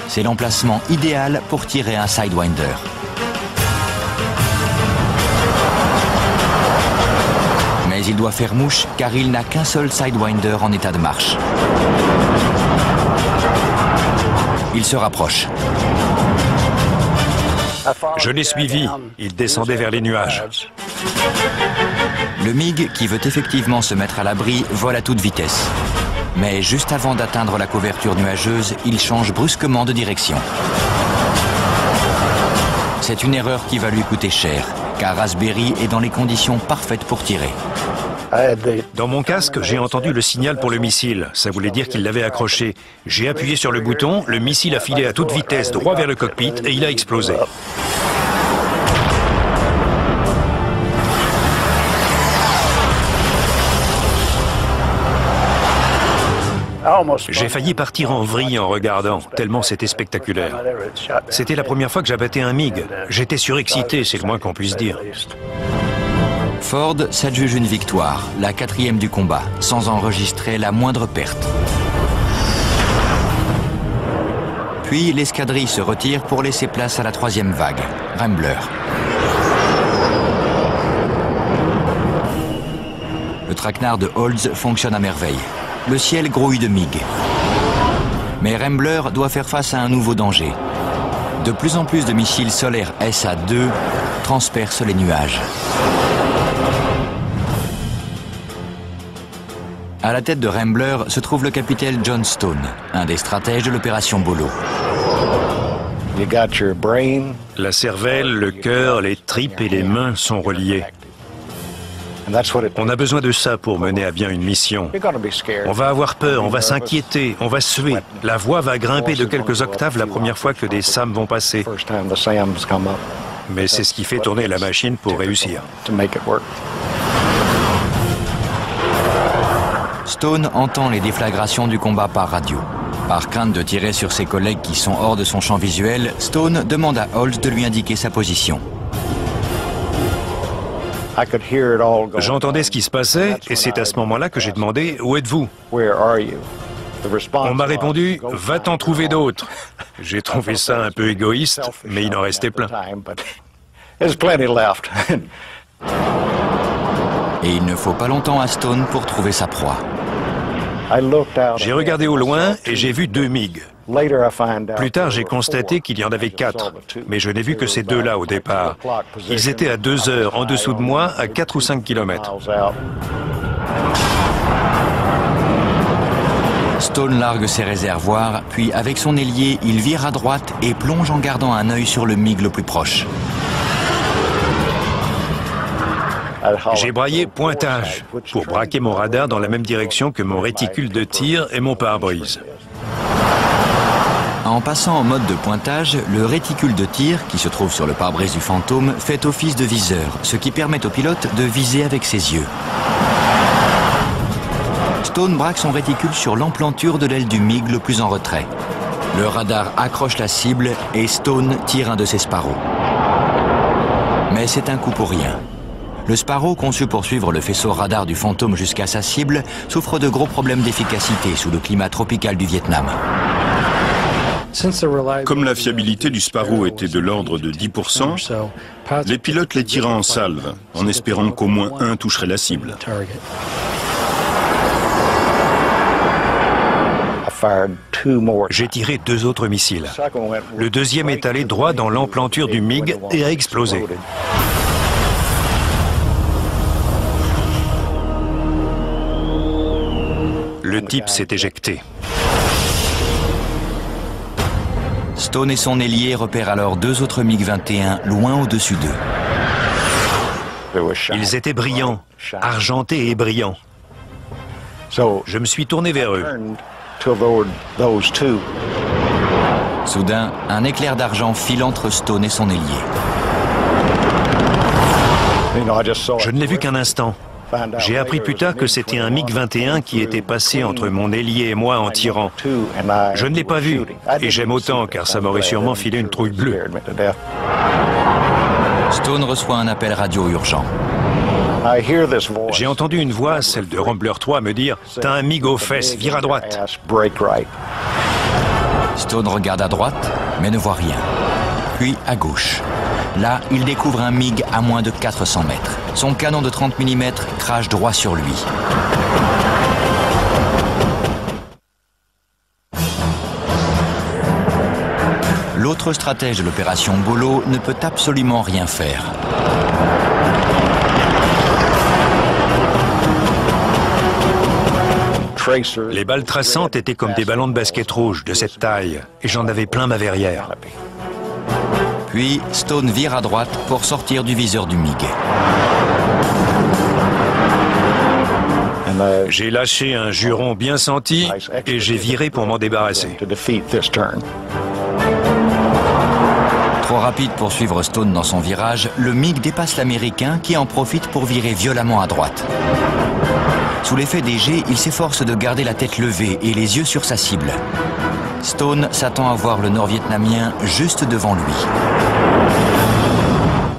C'est l'emplacement idéal pour tirer un Sidewinder. Mais il doit faire mouche car il n'a qu'un seul Sidewinder en état de marche. Il se rapproche. Je l'ai suivi. Il descendait vers les nuages. Le MiG, qui veut effectivement se mettre à l'abri, vole à toute vitesse. Mais juste avant d'atteindre la couverture nuageuse, il change brusquement de direction. C'est une erreur qui va lui coûter cher, car Raspberry est dans les conditions parfaites pour tirer. Dans mon casque, j'ai entendu le signal pour le missile. Ça voulait dire qu'il l'avait accroché. J'ai appuyé sur le bouton, le missile a filé à toute vitesse droit vers le cockpit et il a explosé. J'ai failli partir en vrille en regardant, tellement c'était spectaculaire. C'était la première fois que j'abattais un MiG. J'étais surexcité, c'est le moins qu'on puisse dire. Ford s'adjuge une victoire, la 4e du combat, sans enregistrer la moindre perte. Puis l'escadrille se retire pour laisser place à la 3e vague, Rambler. Le traquenard de Olds fonctionne à merveille. Le ciel grouille de MiG. Mais Rambler doit faire face à un nouveau danger. De plus en plus de missiles solaires SA-2 transpercent les nuages. À la tête de Rambler se trouve le capitaine John Stone, un des stratèges de l'opération Bolo. La cervelle, le cœur, les tripes et les mains sont reliés. On a besoin de ça pour mener à bien une mission. On va avoir peur, on va s'inquiéter, on va suer. La voix va grimper de quelques octaves la première fois que des SAM vont passer. Mais c'est ce qui fait tourner la machine pour réussir. Stone entend les déflagrations du combat par radio. Par crainte de tirer sur ses collègues qui sont hors de son champ visuel, Stone demande à Holtz de lui indiquer sa position. J'entendais ce qui se passait et c'est à ce moment-là que j'ai demandé « Où êtes-vous » On m'a répondu « Va t'en trouver d'autres ». J'ai trouvé ça un peu égoïste, mais il en restait plein. Et il ne faut pas longtemps à Stone pour trouver sa proie. J'ai regardé au loin et j'ai vu 2 MiG. Plus tard, j'ai constaté qu'il y en avait 4, mais je n'ai vu que ces 2-là au départ. Ils étaient à 2 heures en dessous de moi, à 4 ou 5 kilomètres. Stone largue ses réservoirs, puis avec son ailier, il vire à droite et plonge en gardant un œil sur le MiG le plus proche. J'ai braillé pointage pour braquer mon radar dans la même direction que mon réticule de tir et mon pare-brise. En passant en mode de pointage, le réticule de tir, qui se trouve sur le pare-brise du Phantom, fait office de viseur, ce qui permet au pilote de viser avec ses yeux. Stone braque son réticule sur l'emplanture de l'aile du MiG le plus en retrait. Le radar accroche la cible et Stone tire un de ses Sparrow. Mais c'est un coup pour rien. Le Sparrow, conçu pour suivre le faisceau radar du Phantom jusqu'à sa cible, souffre de gros problèmes d'efficacité sous le climat tropical du Vietnam. Comme la fiabilité du Sparrow était de l'ordre de 10%, les pilotes les tiraient en salve, en espérant qu'au moins un toucherait la cible. J'ai tiré 2 autres missiles. Le deuxième est allé droit dans l'emplanture du MiG et a explosé. Le type s'est éjecté. Stone et son ailier repèrent alors 2 autres MiG-21 loin au-dessus d'eux. Ils étaient brillants, argentés et brillants. Je me suis tourné vers eux. Soudain, un éclair d'argent file entre Stone et son ailier. Je ne l'ai vu qu'un instant. J'ai appris plus tard que c'était un MiG-21 qui était passé entre mon ailier et moi en tirant. Je ne l'ai pas vu, et j'aime autant car ça m'aurait sûrement filé une trouille bleue. Stone reçoit un appel radio urgent. J'ai entendu une voix, celle de Rambler 3, me dire « T'as un MiG aux fesses, vire à droite ». Stone regarde à droite, mais ne voit rien. Puis à gauche. Là, il découvre un MiG à moins de 400 mètres. Son canon de 30 mm crache droit sur lui. L'autre stratège de l'opération Bolo ne peut absolument rien faire. Les balles traçantes étaient comme des ballons de basket rouge de cette taille, et j'en avais plein ma verrière. Puis, Stone vire à droite pour sortir du viseur du MiG. J'ai lâché un juron bien senti et j'ai viré pour m'en débarrasser. Trop rapide pour suivre Stone dans son virage, le MiG dépasse l'Américain qui en profite pour virer violemment à droite. Sous l'effet des jets, il s'efforce de garder la tête levée et les yeux sur sa cible. Stone s'attend à voir le Nord-Vietnamien juste devant lui.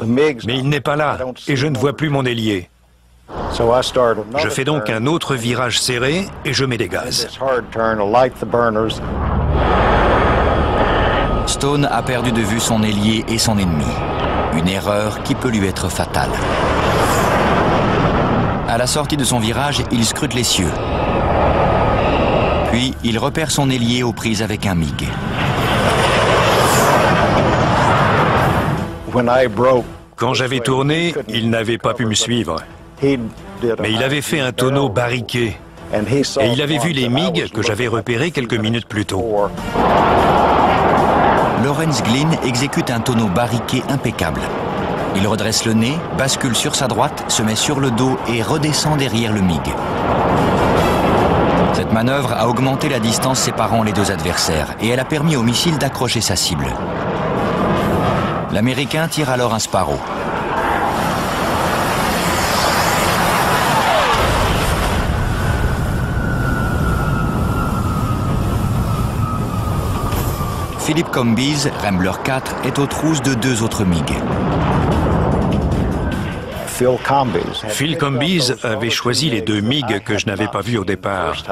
Mais il n'est pas là et je ne vois plus mon ailier. Je fais donc un autre virage serré et je mets des gaz. Stone a perdu de vue son ailier et son ennemi. Une erreur qui peut lui être fatale. À la sortie de son virage, il scrute les cieux. Puis, il repère son ailier aux prises avec un MiG. Quand j'avais tourné, il n'avait pas pu me suivre. Mais il avait fait un tonneau barriqué. Et il avait vu les MiG que j'avais repérés quelques minutes plus tôt. Leur Lawrence Glynn exécute un tonneau barriqué impeccable. Il redresse le nez, bascule sur sa droite, se met sur le dos et redescend derrière le MiG. Cette manœuvre a augmenté la distance séparant les deux adversaires et elle a permis au missile d'accrocher sa cible. L'Américain tire alors un Sparrow. Philip Combes, Rambler 4, est aux trousses de deux autres MiG. Phil Combes avait choisi les deux MiG que je n'avais pas vus au départ.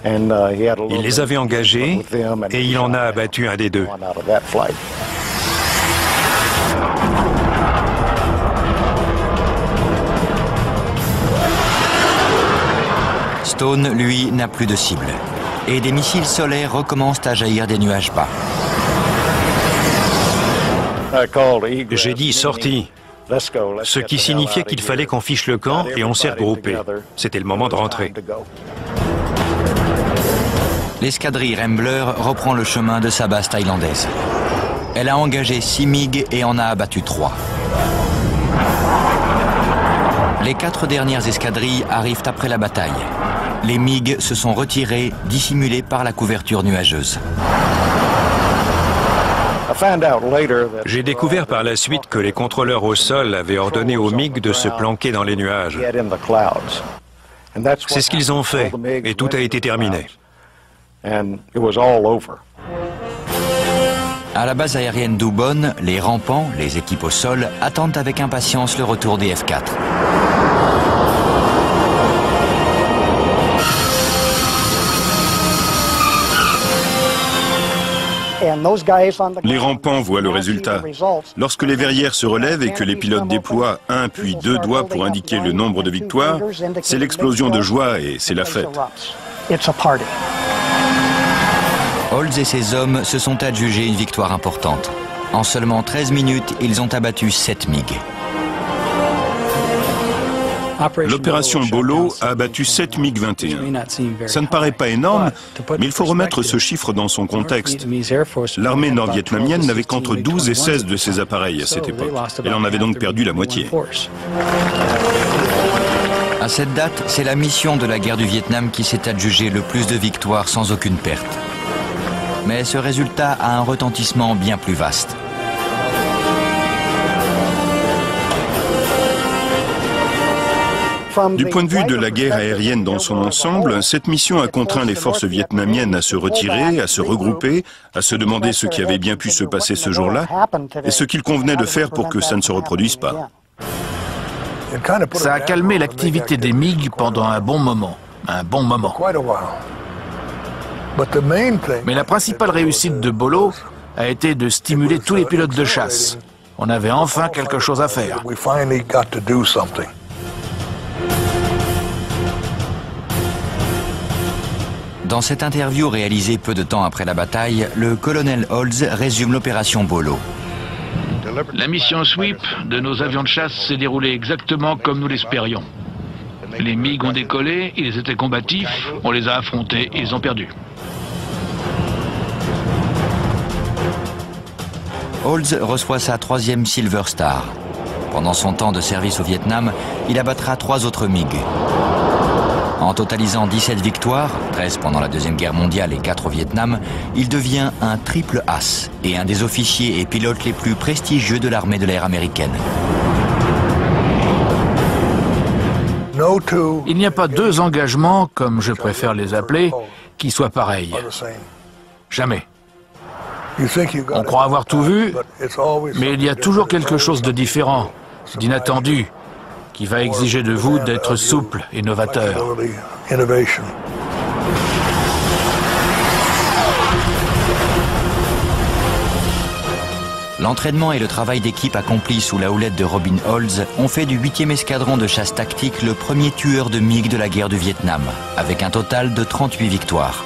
Il les avait engagés et il en a abattu un des deux. Stone, lui, n'a plus de cible. Et des missiles solaires recommencent à jaillir des nuages bas. J'ai dit sortie, ce qui signifiait qu'il fallait qu'on fiche le camp et on s'est regroupé. C'était le moment de rentrer. L'escadrille Rambler reprend le chemin de sa base thaïlandaise. Elle a engagé 6 MiG et en a abattu 3. Les 4 dernières escadrilles arrivent après la bataille. Les MiG se sont retirés, dissimulés par la couverture nuageuse. J'ai découvert par la suite que les contrôleurs au sol avaient ordonné aux MiG de se planquer dans les nuages. C'est ce qu'ils ont fait, et tout a été terminé. À la base aérienne d'Ubon, les rampants, les équipes au sol, attendent avec impatience le retour des F-4. Les rampants voient le résultat. Lorsque les verrières se relèvent et que les pilotes déploient un puis deux doigts pour indiquer le nombre de victoires, c'est l'explosion de joie et c'est la fête. Olds et ses hommes se sont adjugés une victoire importante. En seulement 13 minutes, ils ont abattu 7 MiG. L'opération Bolo a abattu 7 MiG-21. Ça ne paraît pas énorme, mais il faut remettre ce chiffre dans son contexte. L'armée nord-vietnamienne n'avait qu'entre 12 et 16 de ces appareils à cette époque. Elle en avait donc perdu la moitié. À cette date, c'est la mission de la guerre du Vietnam qui s'est adjugée le plus de victoires sans aucune perte. Mais ce résultat a un retentissement bien plus vaste. Du point de vue de la guerre aérienne dans son ensemble, cette mission a contraint les forces vietnamiennes à se retirer, à se regrouper, à se demander ce qui avait bien pu se passer ce jour-là et ce qu'il convenait de faire pour que ça ne se reproduise pas. Ça a calmé l'activité des MiG pendant un bon moment. Mais la principale réussite de Bolo a été de stimuler tous les pilotes de chasse. On avait enfin quelque chose à faire. Dans cette interview réalisée peu de temps après la bataille, le colonel Olds résume l'opération Bolo. La mission sweep de nos avions de chasse s'est déroulée exactement comme nous l'espérions. Les MiG ont décollé, ils étaient combatifs, on les a affrontés et ils ont perdu. Olds reçoit sa 3e Silver Star. Pendant son temps de service au Vietnam, il abattra 3 autres MiG. En totalisant 17 victoires, 13 pendant la Deuxième Guerre mondiale et 4 au Vietnam, il devient un triple as et un des officiers et pilotes les plus prestigieux de l'armée de l'air américaine. Il n'y a pas 2 engagements, comme je préfère les appeler, qui soient pareils. Jamais. On croit avoir tout vu, mais il y a toujours quelque chose de différent, d'inattendu, qui va exiger de vous d'être souple et novateur. L'entraînement et le travail d'équipe accompli sous la houlette de Robin Olds ont fait du 8e escadron de chasse tactique le premier tueur de MiG de la guerre du Vietnam, avec un total de 38 victoires.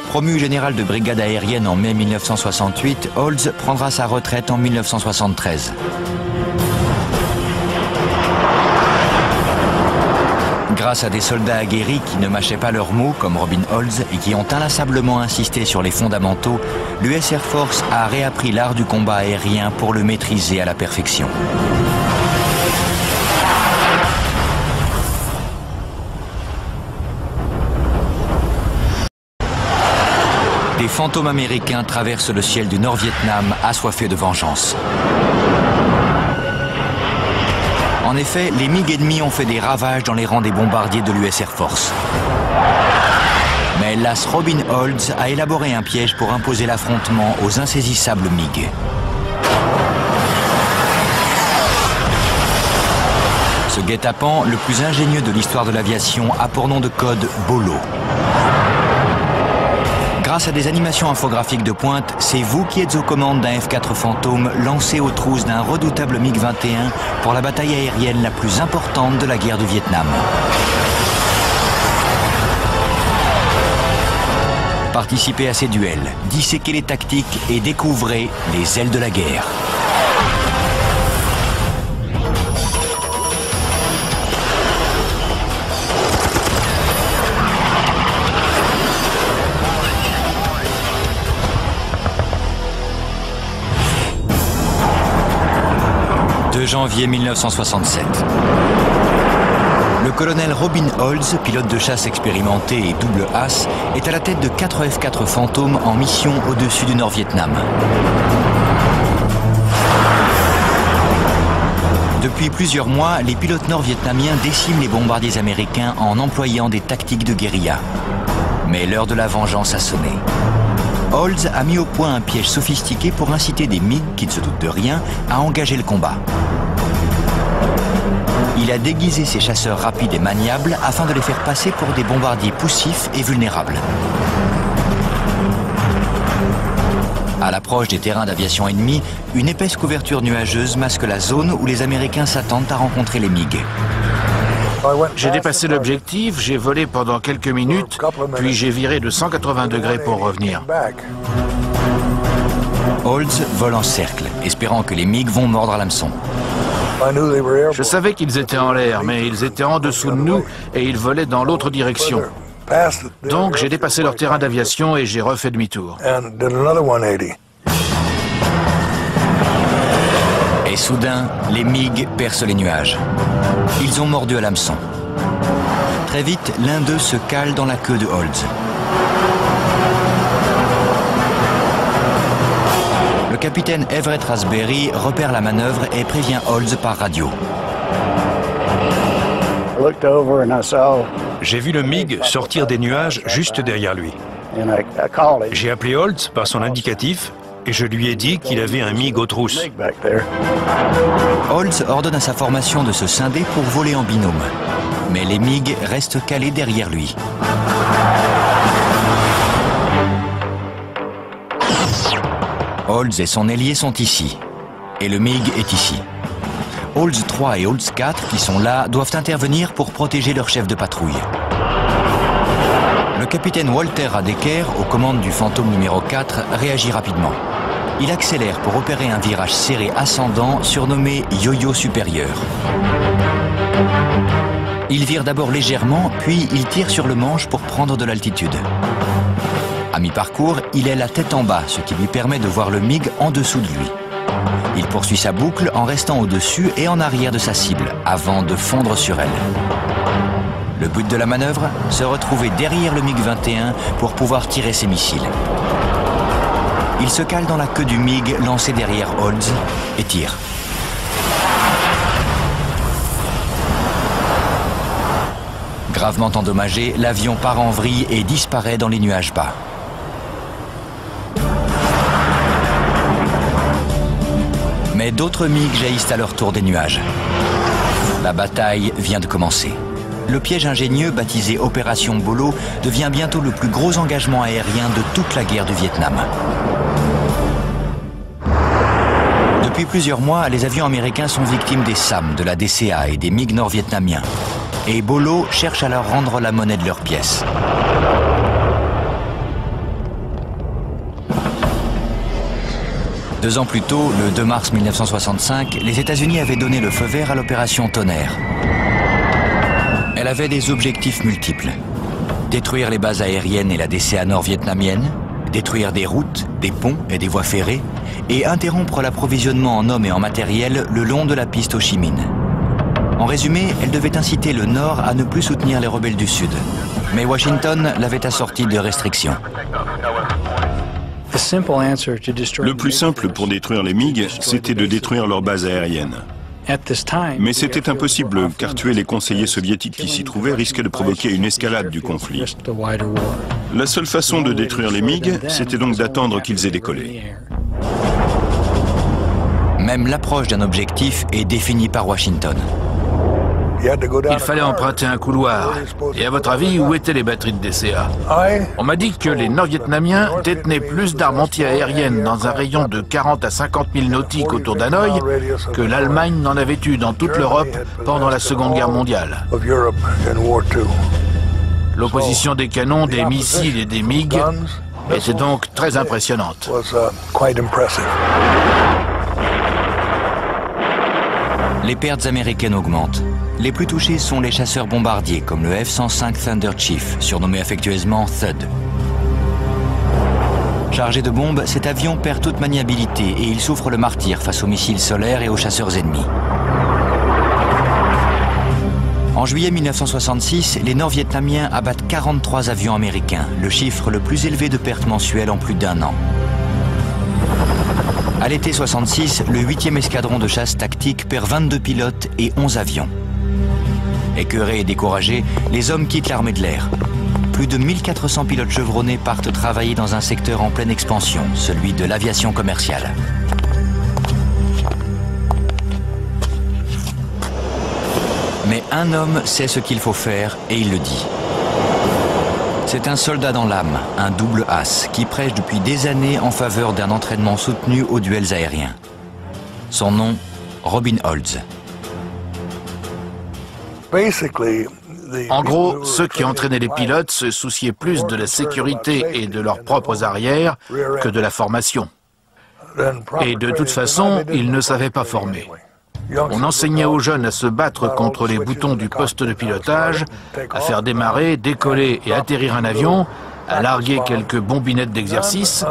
Promu général de brigade aérienne en mai 1968, Olds prendra sa retraite en 1973. Grâce à des soldats aguerris qui ne mâchaient pas leurs mots, comme Robin Olds, et qui ont inlassablement insisté sur les fondamentaux, l'US Air Force a réappris l'art du combat aérien pour le maîtriser à la perfection. Des fantômes américains traversent le ciel du Nord-Vietnam, assoiffés de vengeance. En effet, les MiG ennemis ont fait des ravages dans les rangs des bombardiers de l'US Air Force. Mais l'as Robin Olds a élaboré un piège pour imposer l'affrontement aux insaisissables MiG. Ce guet-apens, le plus ingénieux de l'histoire de l'aviation, a pour nom de code Bolo. Grâce à des animations infographiques de pointe, c'est vous qui êtes aux commandes d'un F-4 Fantôme lancé aux trousses d'un redoutable MiG-21 pour la bataille aérienne la plus importante de la guerre du Vietnam. Participez à ces duels, disséquez les tactiques et découvrez les ailes de la guerre. Janvier 1967. Le colonel Robin Olds, pilote de chasse expérimenté et double as, est à la tête de 4 F-4 Fantômes en mission au-dessus du Nord-Vietnam. Depuis plusieurs mois, les pilotes nord-vietnamiens déciment les bombardiers américains en employant des tactiques de guérilla. Mais l'heure de la vengeance a sonné. Olds a mis au point un piège sophistiqué pour inciter des MiG, qui ne se doutent de rien, à engager le combat. Il a déguisé ses chasseurs rapides et maniables afin de les faire passer pour des bombardiers poussifs et vulnérables. À l'approche des terrains d'aviation ennemis, une épaisse couverture nuageuse masque la zone où les Américains s'attendent à rencontrer les MiG. J'ai dépassé l'objectif, j'ai volé pendant quelques minutes, puis j'ai viré de 180 degrés pour revenir. Olds vole en cercle, espérant que les MiG vont mordre à l'hameçon. Je savais qu'ils étaient en l'air, mais ils étaient en dessous de nous et ils volaient dans l'autre direction. Donc j'ai dépassé leur terrain d'aviation et j'ai refait demi-tour. Et soudain, les MiG percent les nuages. Ils ont mordu à l'hameçon. Très vite, l'un d'eux se cale dans la queue de Olds. Le capitaine Everett Raspberry repère la manœuvre et prévient Olds par radio. J'ai vu le MiG sortir des nuages juste derrière lui. J'ai appelé Olds par son indicatif et je lui ai dit qu'il avait un MiG aux trousses. Olds ordonne à sa formation de se scinder pour voler en binôme. Mais les MiG restent calés derrière lui. Olds et son ailier sont ici. Et le MiG est ici. Olds 3 et Olds 4, qui sont là, doivent intervenir pour protéger leur chef de patrouille. Le capitaine Walter Adeker, aux commandes du Fantôme numéro 4, réagit rapidement. Il accélère pour opérer un virage serré ascendant surnommé yo-yo supérieur. Il vire d'abord légèrement, puis il tire sur le manche pour prendre de l'altitude. À mi-parcours, il est la tête en bas, ce qui lui permet de voir le MiG en dessous de lui. Il poursuit sa boucle en restant au-dessus et en arrière de sa cible, avant de fondre sur elle. Le but de la manœuvre, se retrouver derrière le MiG-21 pour pouvoir tirer ses missiles. Il se cale dans la queue du MiG lancé derrière Olds et tire. Gravement endommagé, l'avion part en vrille et disparaît dans les nuages bas. Mais d'autres MiG jaillissent à leur tour des nuages. La bataille vient de commencer. Le piège ingénieux, baptisé Opération Bolo, devient bientôt le plus gros engagement aérien de toute la guerre du Vietnam. Depuis plusieurs mois, les avions américains sont victimes des SAM, de la DCA et des MiG nord-vietnamiens. Et Bolo cherche à leur rendre la monnaie de leurs pièces. Deux ans plus tôt, le 2 mars 1965, les États-Unis avaient donné le feu vert à l'opération Tonnerre. Elle avait des objectifs multiples. Détruire les bases aériennes et la DCA nord-vietnamienne, détruire des routes, des ponts et des voies ferrées, et interrompre l'approvisionnement en hommes et en matériel le long de la piste Ho Chi Minh. En résumé, elle devait inciter le Nord à ne plus soutenir les rebelles du Sud. Mais Washington l'avait assorti de restrictions. Le plus simple pour détruire les MiG, c'était de détruire leurs bases aériennes. Mais c'était impossible, car tuer les conseillers soviétiques qui s'y trouvaient risquait de provoquer une escalade du conflit. La seule façon de détruire les MiG, c'était donc d'attendre qu'ils aient décollé. Même l'approche d'un objectif est définie par Washington. Il fallait emprunter un couloir. Et à votre avis, où étaient les batteries de DCA? On m'a dit que les Nord-Vietnamiens détenaient plus d'armes anti-aériennes dans un rayon de 40 à 50 000 nautiques autour d'Hanoï que l'Allemagne n'en avait eu dans toute l'Europe pendant la Seconde Guerre mondiale. L'opposition des canons, des missiles et des MiG était donc très impressionnante. Les pertes américaines augmentent. Les plus touchés sont les chasseurs bombardiers, comme le F-105 Thunder Chief, surnommé affectueusement Thud. Chargé de bombes, cet avion perd toute maniabilité et il souffre le martyre face aux missiles solaires et aux chasseurs ennemis. En juillet 1966, les Nord-Vietnamiens abattent 43 avions américains, le chiffre le plus élevé de pertes mensuelles en plus d'un an. À l'été 66, le 8e escadron de chasse tactique perd 22 pilotes et 11 avions. Écœurés et découragés, les hommes quittent l'armée de l'air. Plus de 1400 pilotes chevronnés partent travailler dans un secteur en pleine expansion, celui de l'aviation commerciale. Mais un homme sait ce qu'il faut faire et il le dit. C'est un soldat dans l'âme, un double as, qui prêche depuis des années en faveur d'un entraînement soutenu aux duels aériens. Son nom, Robin Olds. En gros, ceux qui entraînaient les pilotes se souciaient plus de la sécurité et de leurs propres arrières que de la formation. Et de toute façon, ils ne savaient pas former. On enseignait aux jeunes à se battre contre les boutons du poste de pilotage, à faire démarrer, décoller et atterrir un avion, à larguer quelques bombinettes d'exercice,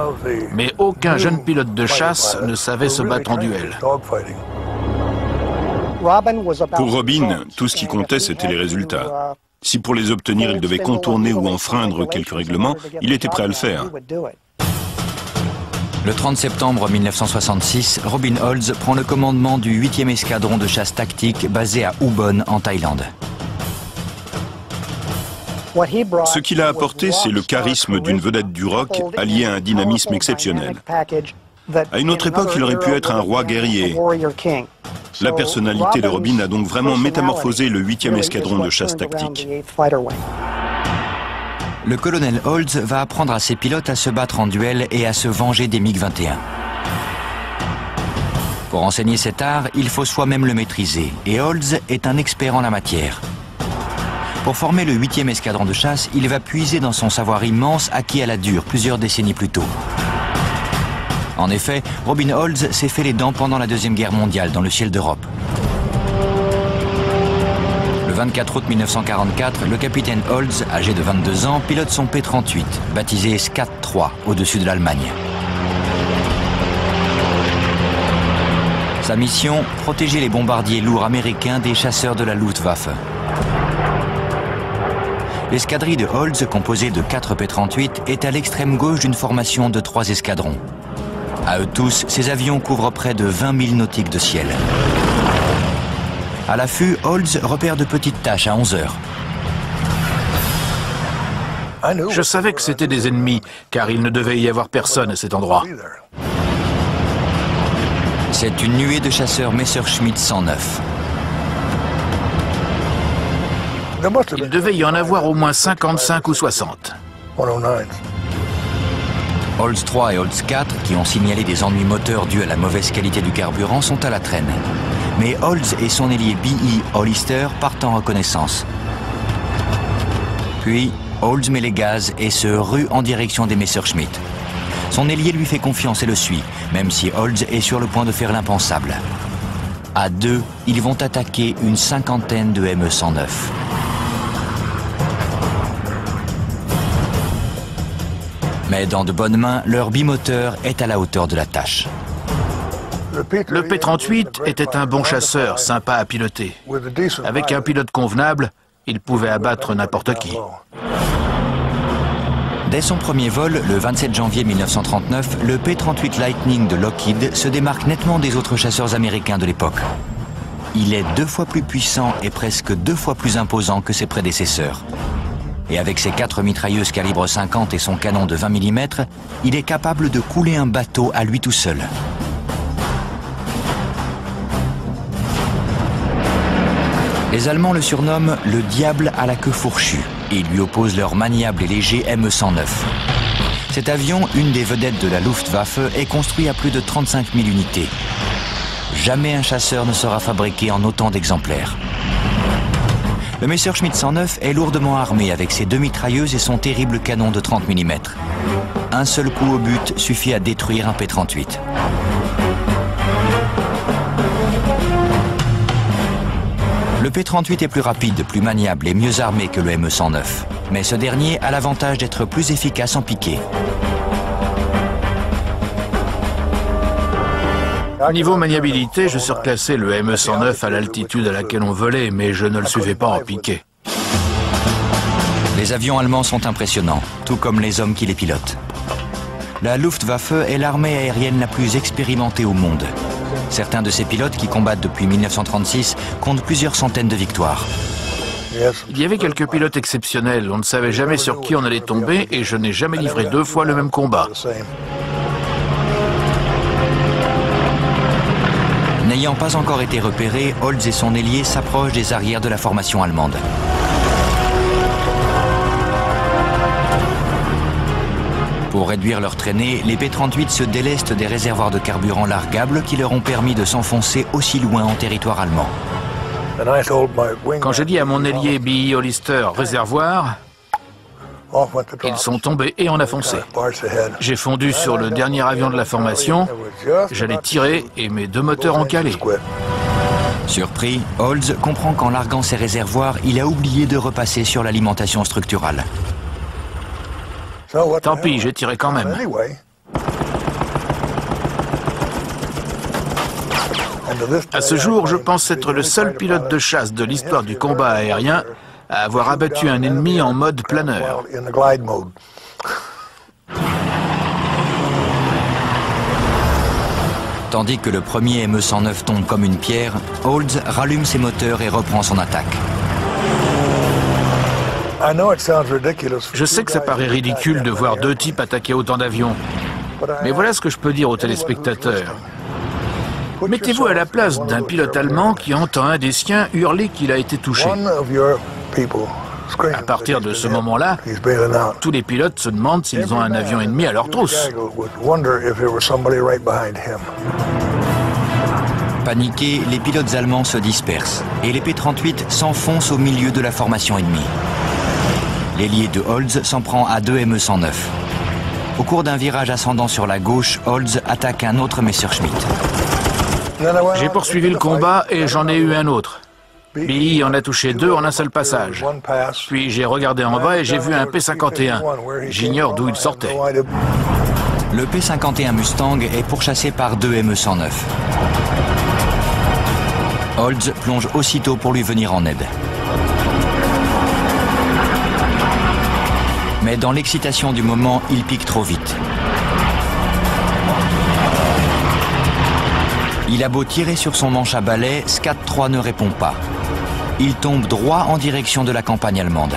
mais aucun jeune pilote de chasse ne savait se battre en duel. Pour Robin, tout ce qui comptait, c'était les résultats. Si pour les obtenir, il devait contourner ou enfreindre quelques règlements, il était prêt à le faire. Le 30 septembre 1966, Robin Olds prend le commandement du 8e escadron de chasse tactique basé à Ubon, en Thaïlande. Ce qu'il a apporté, c'est le charisme d'une vedette du rock allié à un dynamisme exceptionnel. À une autre époque, il aurait pu être un roi guerrier. La personnalité de Robin a donc vraiment métamorphosé le 8e escadron de chasse tactique. Le colonel Olds va apprendre à ses pilotes à se battre en duel et à se venger des MiG-21. Pour enseigner cet art, il faut soi-même le maîtriser, et Olds est un expert en la matière. Pour former le 8e escadron de chasse, il va puiser dans son savoir immense acquis à la dure plusieurs décennies plus tôt. En effet, Robin Olds s'est fait les dents pendant la Deuxième Guerre mondiale dans le ciel d'Europe. Le 24 août 1944, le capitaine Olds, âgé de 22 ans, pilote son P-38, baptisé Skat 3, au-dessus de l'Allemagne. Sa mission, protéger les bombardiers lourds américains des chasseurs de la Luftwaffe. L'escadrille de Olds, composée de 4 P-38, est à l'extrême gauche d'une formation de 3 escadrons. À eux tous, ces avions couvrent près de 20 000 nautiques de ciel. À l'affût, Olds repère de petites taches à 11 heures. Je savais que c'était des ennemis, car il ne devait y avoir personne à cet endroit. C'est une nuée de chasseurs Messerschmitt 109. Il devait y en avoir au moins 55 ou 60. Olds 3 et Olds 4, qui ont signalé des ennuis moteurs dus à la mauvaise qualité du carburant, sont à la traîne. Mais Olds et son ailier B.E. Hollister partent en reconnaissance. Puis, Olds met les gaz et se rue en direction des Messerschmitt. Son ailier lui fait confiance et le suit, même si Olds est sur le point de faire l'impensable. À deux, ils vont attaquer une cinquantaine de ME-109. Mais dans de bonnes mains, leur bimoteur est à la hauteur de la tâche. Le P-38 était un bon chasseur, sympa à piloter. Avec un pilote convenable, il pouvait abattre n'importe qui. Dès son premier vol, le 27 janvier 1939, le P-38 Lightning de Lockheed se démarque nettement des autres chasseurs américains de l'époque. Il est 2 fois plus puissant et presque 2 fois plus imposant que ses prédécesseurs. Et avec ses 4 mitrailleuses calibre 50 et son canon de 20 mm, il est capable de couler un bateau à lui tout seul. Les Allemands le surnomment le diable à la queue fourchue et lui opposent leur maniable et léger ME-109. Cet avion, une des vedettes de la Luftwaffe, est construit à plus de 35 000 unités. Jamais un chasseur ne sera fabriqué en autant d'exemplaires. Le Messerschmitt 109 est lourdement armé avec ses 2 mitrailleuses et son terrible canon de 30 mm. Un seul coup au but suffit à détruire un P-38. Le P-38 est plus rapide, plus maniable et mieux armé que le ME-109. Mais ce dernier a l'avantage d'être plus efficace en piqué. Niveau maniabilité, je surclassais le ME-109 à l'altitude à laquelle on volait, mais je ne le suivais pas en piqué. Les avions allemands sont impressionnants, tout comme les hommes qui les pilotent. La Luftwaffe est l'armée aérienne la plus expérimentée au monde. Certains de ces pilotes qui combattent depuis 1936 comptent plusieurs centaines de victoires. Il y avait quelques pilotes exceptionnels, on ne savait jamais sur qui on allait tomber et je n'ai jamais livré 2 fois le même combat. N'ayant pas encore été repérés, Olds et son ailier s'approchent des arrières de la formation allemande. Pour réduire leur traînée, les P-38 se délestent des réservoirs de carburant largables qui leur ont permis de s'enfoncer aussi loin en territoire allemand. Quand j'ai dit à mon ailier B.E. Hollister « réservoir », ils sont tombés et on a foncé. J'ai fondu sur le dernier avion de la formation, j'allais tirer et mes 2 moteurs ont calé. Surpris, Olds comprend qu'en larguant ses réservoirs, il a oublié de repasser sur l'alimentation structurale. Tant pis, j'ai tiré quand même. À ce jour, je pense être le seul pilote de chasse de l'histoire du combat aérien à avoir abattu un ennemi en mode planeur. Tandis que le premier ME-109 tombe comme une pierre, Olds rallume ses moteurs et reprend son attaque. Je sais que ça paraît ridicule de voir 2 types attaquer autant d'avions, mais voilà ce que je peux dire aux téléspectateurs. Mettez-vous à la place d'un pilote allemand qui entend un des siens hurler qu'il a été touché. À partir de ce moment-là, tous les pilotes se demandent s'ils ont un avion ennemi à leur trousse. Paniqués, les pilotes allemands se dispersent et les P-38 s'enfoncent au milieu de la formation ennemie. L'ailier de Olds s'en prend à 2 ME-109. Au cours d'un virage ascendant sur la gauche, Olds attaque un autre Messerschmitt. J'ai poursuivi le combat et j'en ai eu un autre. B.E. en a touché 2 en un seul passage. Puis j'ai regardé en bas et j'ai vu un P-51. J'ignore d'où il sortait. Le P-51 Mustang est pourchassé par 2 ME-109. Olds plonge aussitôt pour lui venir en aide. Mais dans l'excitation du moment, il pique trop vite. Il a beau tirer sur son manche à balai, Scat 3 ne répond pas. Il tombe droit en direction de la campagne allemande.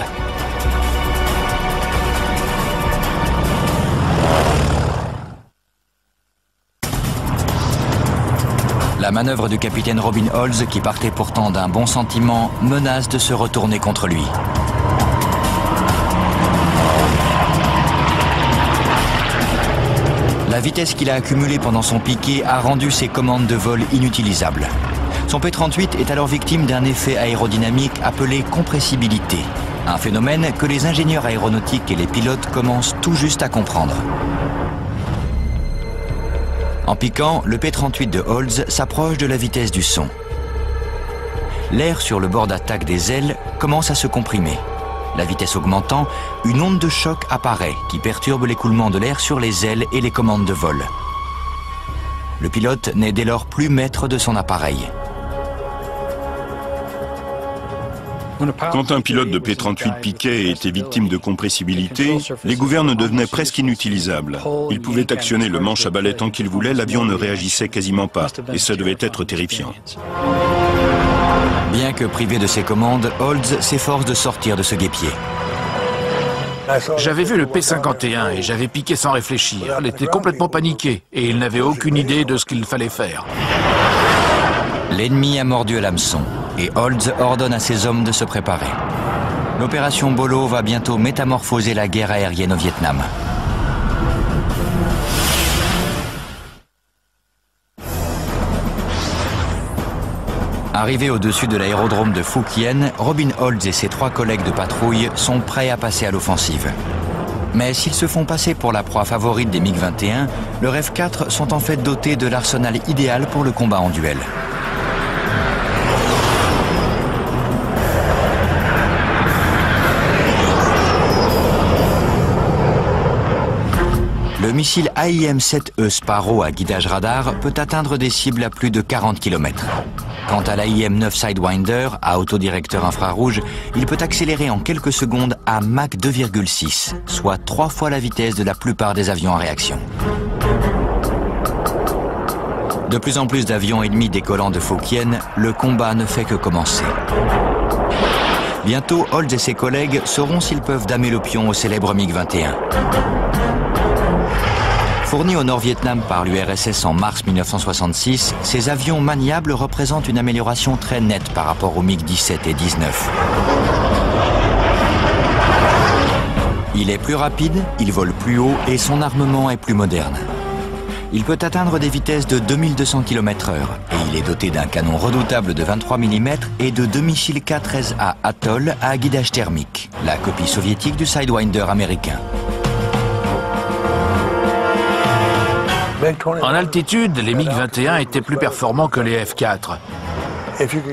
La manœuvre du capitaine Robin Olds, qui partait pourtant d'un bon sentiment, menace de se retourner contre lui. La vitesse qu'il a accumulée pendant son piqué a rendu ses commandes de vol inutilisables. Son P-38 est alors victime d'un effet aérodynamique appelé compressibilité, un phénomène que les ingénieurs aéronautiques et les pilotes commencent tout juste à comprendre. En piquant, le P-38 de Olds s'approche de la vitesse du son. L'air sur le bord d'attaque des ailes commence à se comprimer. La vitesse augmentant, une onde de choc apparaît qui perturbe l'écoulement de l'air sur les ailes et les commandes de vol. Le pilote n'est dès lors plus maître de son appareil. Quand un pilote de P-38 piquait et était victime de compressibilité, les gouvernes devenaient presque inutilisables. Il pouvait actionner le manche à balai tant qu'il voulait, l'avion ne réagissait quasiment pas, et ça devait être terrifiant. Bien que privé de ses commandes, Olds s'efforce de sortir de ce guêpier. J'avais vu le P-51 et j'avais piqué sans réfléchir. Il était complètement paniqué et il n'avait aucune idée de ce qu'il fallait faire. L'ennemi a mordu à l'hameçon et Olds ordonne à ses hommes de se préparer. L'opération Bolo va bientôt métamorphoser la guerre aérienne au Vietnam. Arrivé au-dessus de l'aérodrome de Phu Quien, Robin Olds et ses 3 collègues de patrouille sont prêts à passer à l'offensive. Mais s'ils se font passer pour la proie favorite des MiG-21, leurs F-4 sont en fait dotés de l'arsenal idéal pour le combat en duel. Le missile AIM-7E Sparrow à guidage radar peut atteindre des cibles à plus de 40 km. Quant à l'AIM-9 Sidewinder à autodirecteur infrarouge, il peut accélérer en quelques secondes à Mach 2,6, soit 3 fois la vitesse de la plupart des avions en réaction. De plus en plus d'avions ennemis décollant de Phu Quien, le combat ne fait que commencer. Bientôt, Olds et ses collègues sauront s'ils peuvent damer le pion au célèbre MiG-21. Fournis au Nord-Vietnam par l'URSS en mars 1966, ces avions maniables représentent une amélioration très nette par rapport aux MiG-17 et 19. Il est plus rapide, il vole plus haut et son armement est plus moderne. Il peut atteindre des vitesses de 2200 km/h et il est doté d'un canon redoutable de 23 mm et de 2 missiles K-13A Atoll à guidage thermique, la copie soviétique du Sidewinder américain. En altitude, les MiG-21 étaient plus performants que les F-4.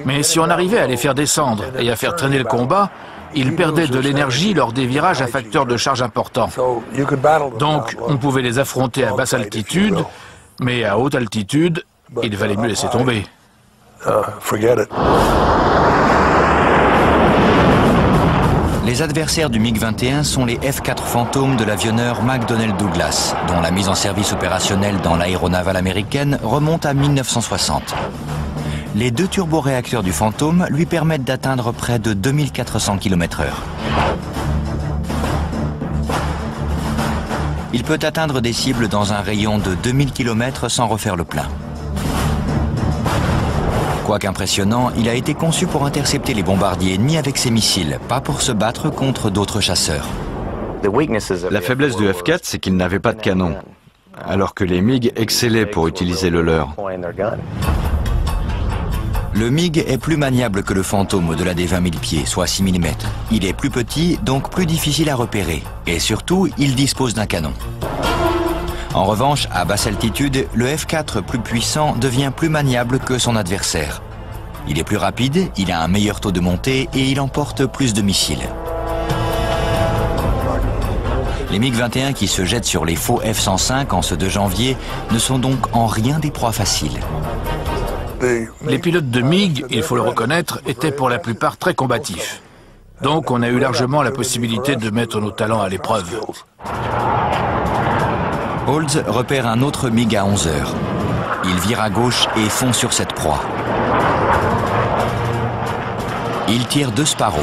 Mais si on arrivait à les faire descendre et à faire traîner le combat, ils perdaient de l'énergie lors des virages à facteur de charge important. Donc, on pouvait les affronter à basse altitude, mais à haute altitude, il valait mieux laisser tomber. Les adversaires du MiG-21 sont les F-4 fantômes de l'avionneur McDonnell Douglas, dont la mise en service opérationnelle dans l'aéronavale américaine remonte à 1960. Les 2 turboréacteurs du Fantôme lui permettent d'atteindre près de 2400 km/h. Il peut atteindre des cibles dans un rayon de 2000 km sans refaire le plein. Quoique impressionnant, il a été conçu pour intercepter les bombardiers ennemis avec ses missiles, pas pour se battre contre d'autres chasseurs. La faiblesse du F-4, c'est qu'il n'avait pas de canon, alors que les MiG excellaient pour utiliser le leur. Le MiG est plus maniable que le Fantôme au-delà des 20 000 pieds, soit 6 mm. Il est plus petit, donc plus difficile à repérer. Et surtout, il dispose d'un canon. En revanche, à basse altitude, le F-4 plus puissant devient plus maniable que son adversaire. Il est plus rapide, il a un meilleur taux de montée et il emporte plus de missiles. Les MiG-21 qui se jettent sur les faux F-105 en ce 2 janvier ne sont donc en rien des proies faciles. Les pilotes de MiG, il faut le reconnaître, étaient pour la plupart très combatifs. Donc on a eu largement la possibilité de mettre nos talents à l'épreuve. Olds repère un autre MiG à 11 heures. Il vire à gauche et fond sur cette proie. Il tire 2 Sparrow.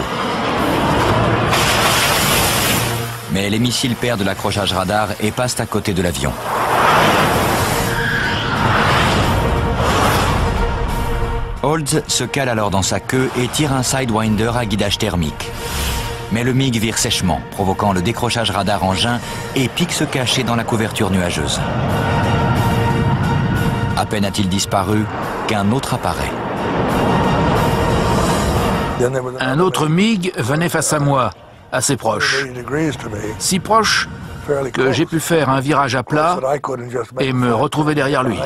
Mais les missiles perdent l'accrochage radar et passent à côté de l'avion. Olds se cale alors dans sa queue et tire un Sidewinder à guidage thermique. Mais le MiG vire sèchement, provoquant le décrochage radar engin et pique se cacher dans la couverture nuageuse. À peine a-t-il disparu qu'un autre apparaît. Un autre MiG venait face à moi, assez proche. Si proche que j'ai pu faire un virage à plat et me retrouver derrière lui.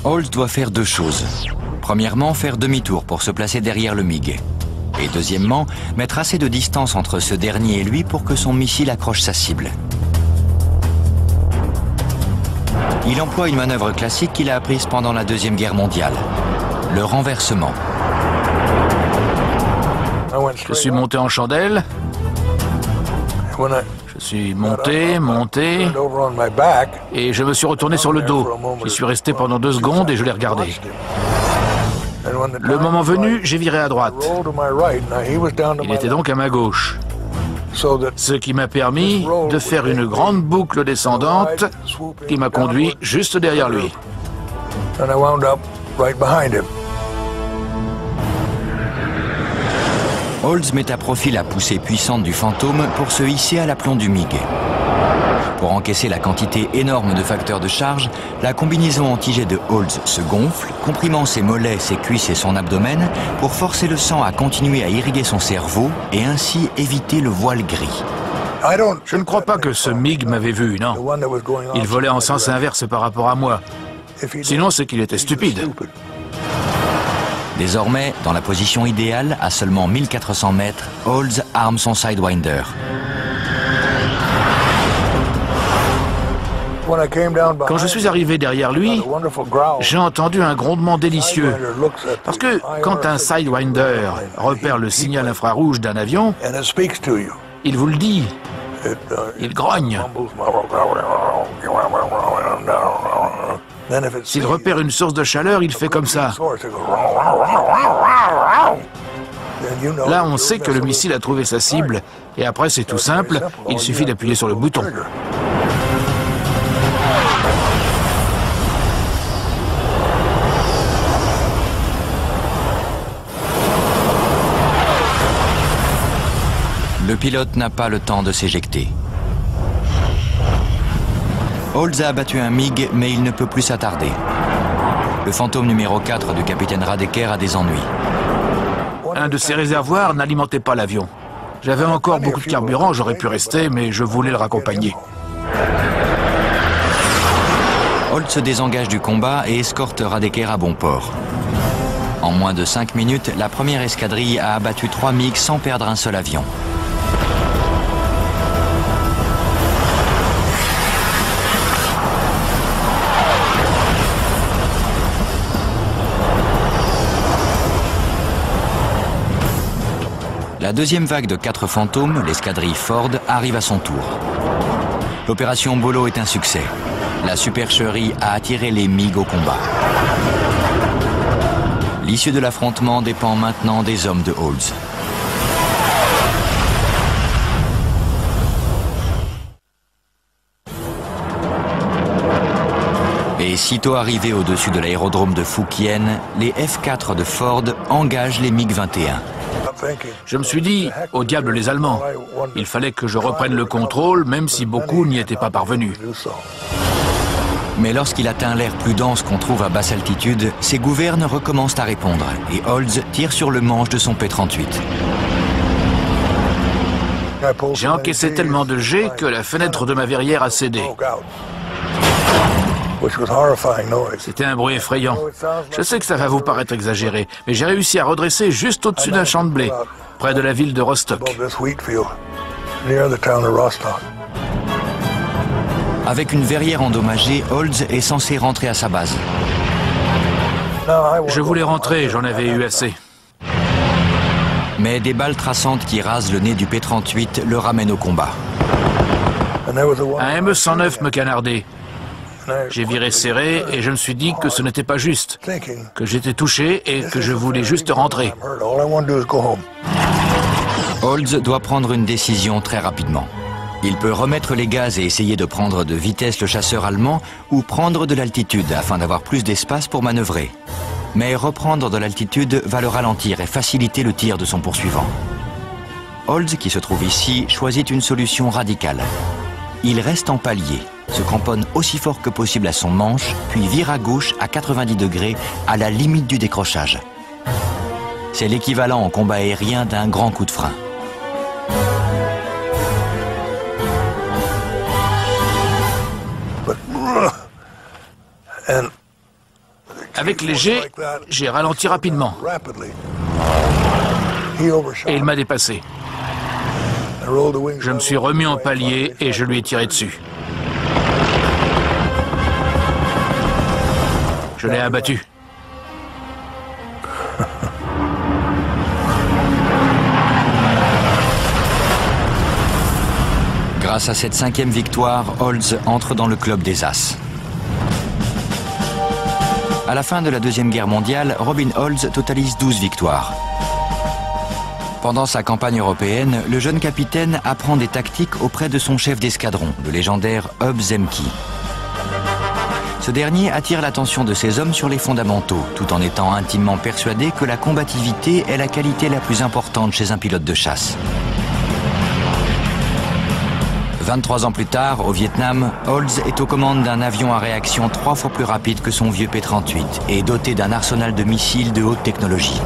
Olds doit faire 2 choses. Premièrement, faire demi-tour pour se placer derrière le MiG. Et deuxièmement, mettre assez de distance entre ce dernier et lui pour que son missile accroche sa cible. Il emploie une manœuvre classique qu'il a apprise pendant la Deuxième Guerre mondiale, le renversement. Je suis monté en chandelle. Je suis monté, et je me suis retourné sur le dos. J'y suis resté pendant 2 secondes et je l'ai regardé. Le moment venu, j'ai viré à droite. Il était donc à ma gauche. Ce qui m'a permis de faire une grande boucle descendante qui m'a conduit juste derrière lui. Olds met à profit la poussée puissante du Phantom pour se hisser à l'aplomb du MiG. Pour encaisser la quantité énorme de facteurs de charge, la combinaison anti-jet de Olds se gonfle, comprimant ses mollets, ses cuisses et son abdomen pour forcer le sang à continuer à irriguer son cerveau et ainsi éviter le voile gris. Je ne crois pas que ce MiG m'avait vu, non. Il volait en sens inverse par rapport à moi. Sinon, c'est qu'il était stupide. Désormais, dans la position idéale, à seulement 1400 mètres, Olds arme son Sidewinder. Quand je suis arrivé derrière lui, j'ai entendu un grondement délicieux. Parce que quand un Sidewinder repère le signal infrarouge d'un avion, il vous le dit, il grogne. S'il repère une source de chaleur, il fait comme ça. Là, on sait que le missile a trouvé sa cible, et après, c'est tout simple, il suffit d'appuyer sur le bouton. Le pilote n'a pas le temps de s'éjecter. Olds a abattu un MiG, mais il ne peut plus s'attarder. Le Phantom numéro 4 du capitaine Radeker a des ennuis. Un de ses réservoirs n'alimentait pas l'avion. J'avais encore beaucoup de carburant, j'aurais pu rester, mais je voulais le raccompagner. Olds se désengage du combat et escorte Radeker à bon port. En moins de 5 minutes, la première escadrille a abattu 3 MiG sans perdre un seul avion. La deuxième vague de 4 fantômes, l'escadrille Ford, arrive à son tour. L'opération Bolo est un succès. La supercherie a attiré les MiG au combat. L'issue de l'affrontement dépend maintenant des hommes de Olds. Et sitôt arrivés au-dessus de l'aérodrome de Fukien, les F-4 de Ford engagent les MiG-21. Je me suis dit, au diable les Allemands, il fallait que je reprenne le contrôle, même si beaucoup n'y étaient pas parvenus. Mais lorsqu'il atteint l'air plus dense qu'on trouve à basse altitude, ses gouvernes recommencent à répondre et Olds tire sur le manche de son P-38. J'ai encaissé tellement de jets que la fenêtre de ma verrière a cédé. C'était un bruit effrayant. Je sais que ça va vous paraître exagéré, mais j'ai réussi à redresser juste au-dessus d'un champ de blé, près de la ville de Rostock. Avec une verrière endommagée, Olds est censé rentrer à sa base. Je voulais rentrer, j'en avais eu assez. Mais des balles traçantes qui rasent le nez du P-38 le ramènent au combat. Un ME-109 me canardait. J'ai viré serré et je me suis dit que ce n'était pas juste, que j'étais touché et que je voulais juste rentrer. Olds doit prendre une décision très rapidement. Il peut remettre les gaz et essayer de prendre de vitesse le chasseur allemand ou prendre de l'altitude afin d'avoir plus d'espace pour manœuvrer. Mais reprendre de l'altitude va le ralentir et faciliter le tir de son poursuivant. Olds, qui se trouve ici, choisit une solution radicale. Il reste en palier, se cramponne aussi fort que possible à son manche, puis vire à gauche à 90 degrés à la limite du décrochage. C'est l'équivalent en combat aérien d'un grand coup de frein. Avec les jets, j'ai ralenti rapidement. et il m'a dépassé. Je me suis remis en palier et je lui ai tiré dessus. Je l'ai abattu. Grâce à cette 5e victoire, Olds entre dans le club des As. À la fin de la Deuxième Guerre mondiale, Robin Olds totalise 12 victoires. Pendant sa campagne européenne, le jeune capitaine apprend des tactiques auprès de son chef d'escadron, le légendaire Hub Zemke. Ce dernier attire l'attention de ses hommes sur les fondamentaux, tout en étant intimement persuadé que la combativité est la qualité la plus importante chez un pilote de chasse. 23 ans plus tard, au Vietnam, Olds est aux commandes d'un avion à réaction 3 fois plus rapide que son vieux P-38 et doté d'un arsenal de missiles de haute technologie.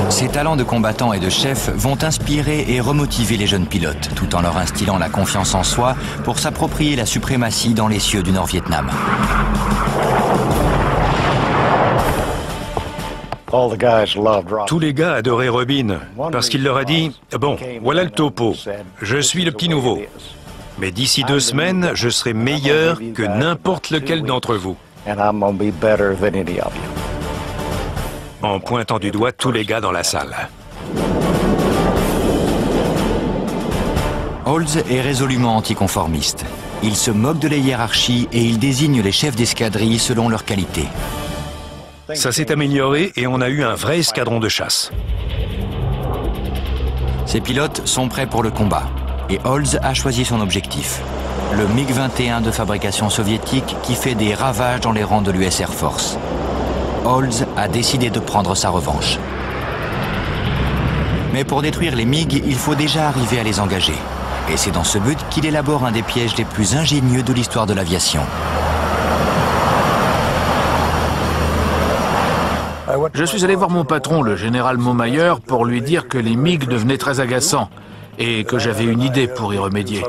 Ses talents de combattant et de chef vont inspirer et remotiver les jeunes pilotes, tout en leur instillant la confiance en soi pour s'approprier la suprématie dans les cieux du Nord-Vietnam. Tous les gars adoraient Robin, parce qu'il leur a dit « Bon, voilà le topo, je suis le petit nouveau. Mais d'ici 2 semaines, je serai meilleur que n'importe lequel d'entre vous. » En pointant du doigt tous les gars dans la salle. Olds est résolument anticonformiste. Il se moque de la hiérarchie et il désigne les chefs d'escadrille selon leur qualité. Ça s'est amélioré et on a eu un vrai escadron de chasse. Ces pilotes sont prêts pour le combat et Olds a choisi son objectif. Le MiG-21 de fabrication soviétique qui fait des ravages dans les rangs de l'US Air Force. Olds a décidé de prendre sa revanche. Mais pour détruire les MiG, il faut déjà arriver à les engager. Et c'est dans ce but qu'il élabore un des pièges les plus ingénieux de l'histoire de l'aviation. Je suis allé voir mon patron, le général Maumayer, pour lui dire que les MiG devenaient très agaçants et que j'avais une idée pour y remédier.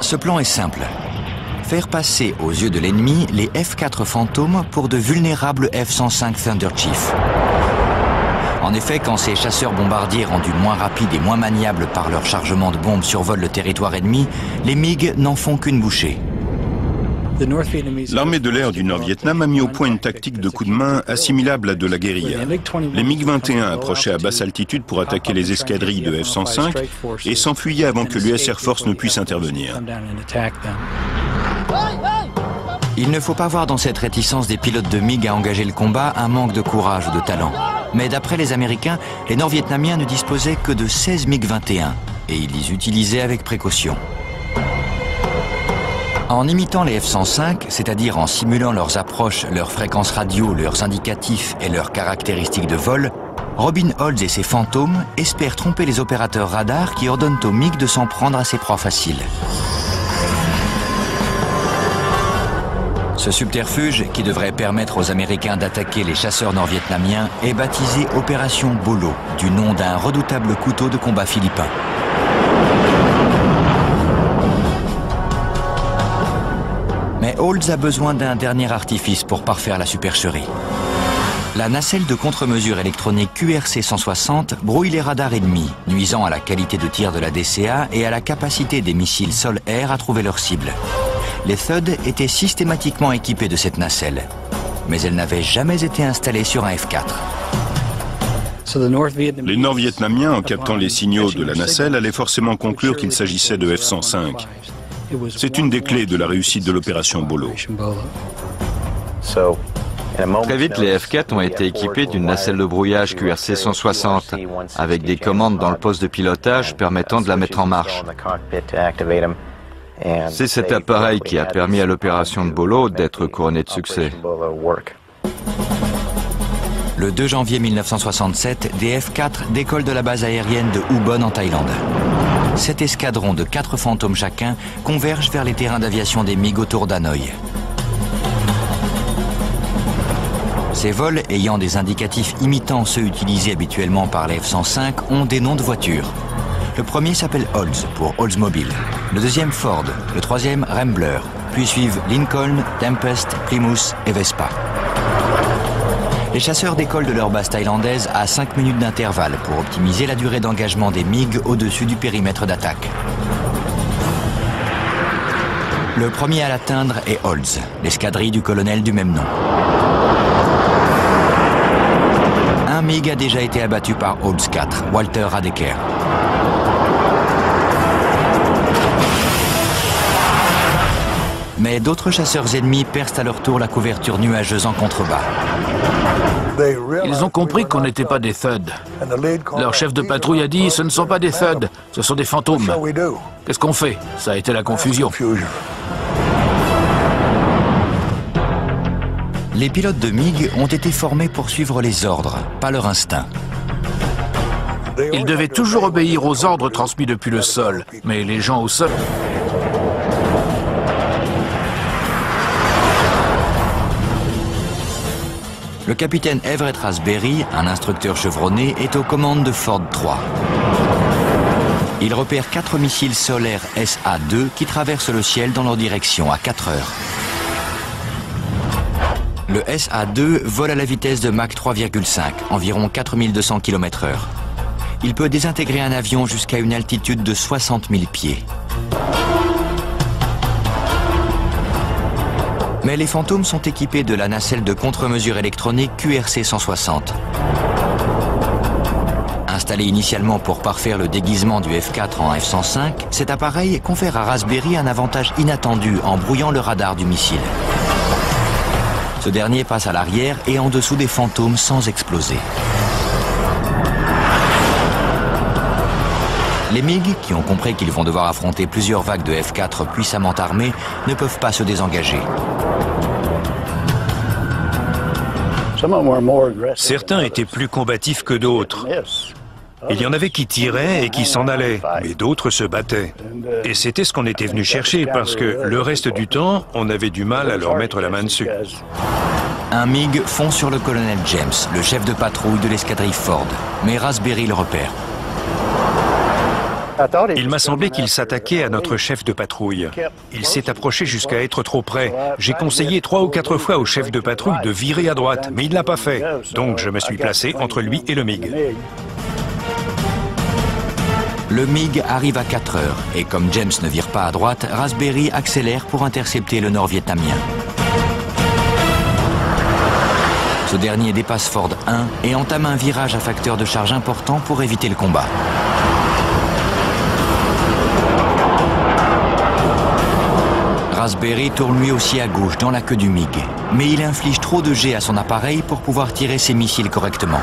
Ce plan est simple. Faire passer aux yeux de l'ennemi les F-4 Phantom pour de vulnérables F-105 Thunder Chief. En effet, quand ces chasseurs bombardiers rendus moins rapides et moins maniables par leur chargement de bombes survolent le territoire ennemi, les MiG n'en font qu'une bouchée. L'armée de l'air du Nord-Vietnam a mis au point une tactique de coup de main assimilable à de la guérilla. Les MiG-21 approchaient à basse altitude pour attaquer les escadrilles de F-105 et s'enfuyaient avant que l'US Air Force ne puisse intervenir. Il ne faut pas voir dans cette réticence des pilotes de MiG à engager le combat un manque de courage ou de talent. Mais d'après les Américains, les Nord-Vietnamiens ne disposaient que de 16 MiG-21 et ils les utilisaient avec précaution. En imitant les F-105, c'est-à-dire en simulant leurs approches, leurs fréquences radio, leurs indicatifs et leurs caractéristiques de vol, Robin Olds et ses fantômes espèrent tromper les opérateurs radars qui ordonnent aux MiG de s'en prendre à ses proies faciles. Ce subterfuge, qui devrait permettre aux Américains d'attaquer les chasseurs nord-vietnamiens, est baptisé Opération Bolo, du nom d'un redoutable couteau de combat philippin. Mais Olds a besoin d'un dernier artifice pour parfaire la supercherie. La nacelle de contre-mesure électronique QRC 160 brouille les radars ennemis, nuisant à la qualité de tir de la DCA et à la capacité des missiles sol-air à trouver leur cible. Les THUD étaient systématiquement équipés de cette nacelle, mais elle n'avait jamais été installée sur un F-4. Les Nord-Vietnamiens, en captant les signaux de la nacelle, allaient forcément conclure qu'il s'agissait de F-105. C'est une des clés de la réussite de l'opération Bolo. Très vite, les F-4 ont été équipés d'une nacelle de brouillage QRC 160, avec des commandes dans le poste de pilotage permettant de la mettre en marche. C'est cet appareil qui a permis à l'opération de Bolo d'être couronnée de succès. Le 2 janvier 1967, des F-4 décollent de la base aérienne de Ubon en Thaïlande. 7 escadrons de 4 fantômes chacun convergent vers les terrains d'aviation des MiG autour d'Hanoï. Ces vols, ayant des indicatifs imitant ceux utilisés habituellement par les F-105, ont des noms de voitures. Le premier s'appelle Olds, pour Oldsmobile. Le deuxième Ford, le troisième Rambler. Puis suivent Lincoln, Tempest, Plymouth et Vespa. Les chasseurs décollent de leur base thaïlandaise à 5 minutes d'intervalle pour optimiser la durée d'engagement des MiG au-dessus du périmètre d'attaque. Le premier à l'atteindre est Olds, l'escadrille du colonel du même nom. Un MiG a déjà été abattu par Olds 4, Walter Radeker. Mais d'autres chasseurs ennemis percent à leur tour la couverture nuageuse en contrebas. Ils ont compris qu'on n'était pas des thuds. Leur chef de patrouille a dit « Ce ne sont pas des thuds, ce sont des fantômes. » Qu'est-ce qu'on fait? Ça a été la confusion. Les pilotes de MiG ont été formés pour suivre les ordres, pas leur instinct. Ils devaient toujours obéir aux ordres transmis depuis le sol, mais les gens au sol... Le capitaine Everett Raspberry, un instructeur chevronné, est aux commandes de Ford 3. Il repère 4 missiles solaires SA-2 qui traversent le ciel dans leur direction à 4 heures. Le SA-2 vole à la vitesse de Mach 3,5, environ 4200 km/h. Il peut désintégrer un avion jusqu'à une altitude de 60 000 pieds. Mais les fantômes sont équipés de la nacelle de contre-mesure électronique QRC 160. Installé initialement pour parfaire le déguisement du F-4 en F-105, cet appareil confère à Raspberry un avantage inattendu en brouillant le radar du missile. Ce dernier passe à l'arrière et en dessous des fantômes sans exploser. Les MiG, qui ont compris qu'ils vont devoir affronter plusieurs vagues de F-4 puissamment armées, ne peuvent pas se désengager. Certains étaient plus combatifs que d'autres. Il y en avait qui tiraient et qui s'en allaient, mais d'autres se battaient. Et c'était ce qu'on était venu chercher, parce que le reste du temps, on avait du mal à leur mettre la main dessus. Un MiG fond sur le colonel James, le chef de patrouille de l'escadrille Ford, mais Raspberry le repère. Il m'a semblé qu'il s'attaquait à notre chef de patrouille. Il s'est approché jusqu'à être trop près. J'ai conseillé 3 ou 4 fois au chef de patrouille de virer à droite, mais il ne l'a pas fait. Donc je me suis placé entre lui et le MiG. Le MiG arrive à 4 heures, et comme James ne vire pas à droite, Raspberry accélère pour intercepter le nord-vietnamien. Ce dernier dépasse Ford 1 et entame un virage à facteur de charge important pour éviter le combat. Raspberry tourne lui aussi à gauche dans la queue du MiG, mais il inflige trop de jets à son appareil pour pouvoir tirer ses missiles correctement.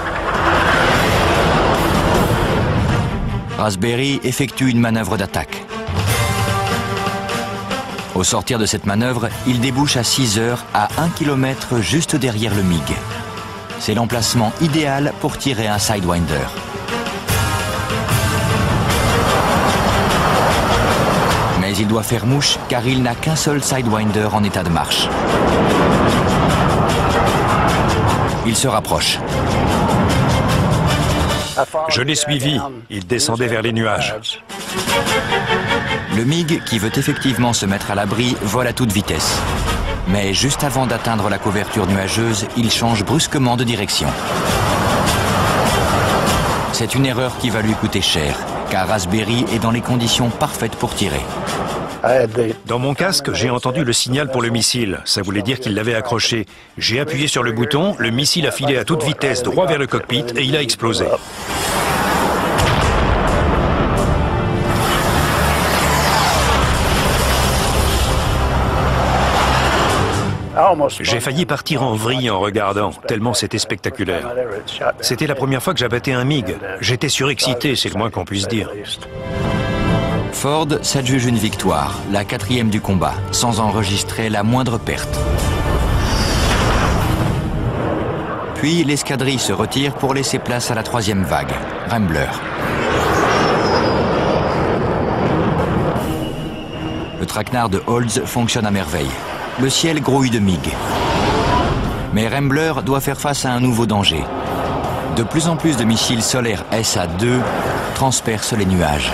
Raspberry effectue une manœuvre d'attaque. Au sortir de cette manœuvre, il débouche à 6 heures à 1 km juste derrière le MiG. C'est l'emplacement idéal pour tirer un Sidewinder. Mais il doit faire mouche car il n'a qu'un seul Sidewinder en état de marche. Il se rapproche. Je l'ai suivi. Il descendait vers les nuages. Le MiG, qui veut effectivement se mettre à l'abri, vole à toute vitesse. Mais juste avant d'atteindre la couverture nuageuse, il change brusquement de direction. C'est une erreur qui va lui coûter cher, car Raspberry est dans les conditions parfaites pour tirer. Dans mon casque, j'ai entendu le signal pour le missile. Ça voulait dire qu'il l'avait accroché. J'ai appuyé sur le bouton, le missile a filé à toute vitesse droit vers le cockpit et il a explosé. J'ai failli partir en vrille en regardant, tellement c'était spectaculaire. C'était la première fois que j'abattais un MiG. J'étais surexcité, c'est le moins qu'on puisse dire. Ford s'adjuge une victoire, la 4e du combat, sans enregistrer la moindre perte. Puis l'escadrille se retire pour laisser place à la 3e vague, Rambler. Le traquenard de Olds fonctionne à merveille. Le ciel grouille de MiG. Mais Rambler doit faire face à un nouveau danger. De plus en plus de missiles solaires SA-2 transpercent les nuages.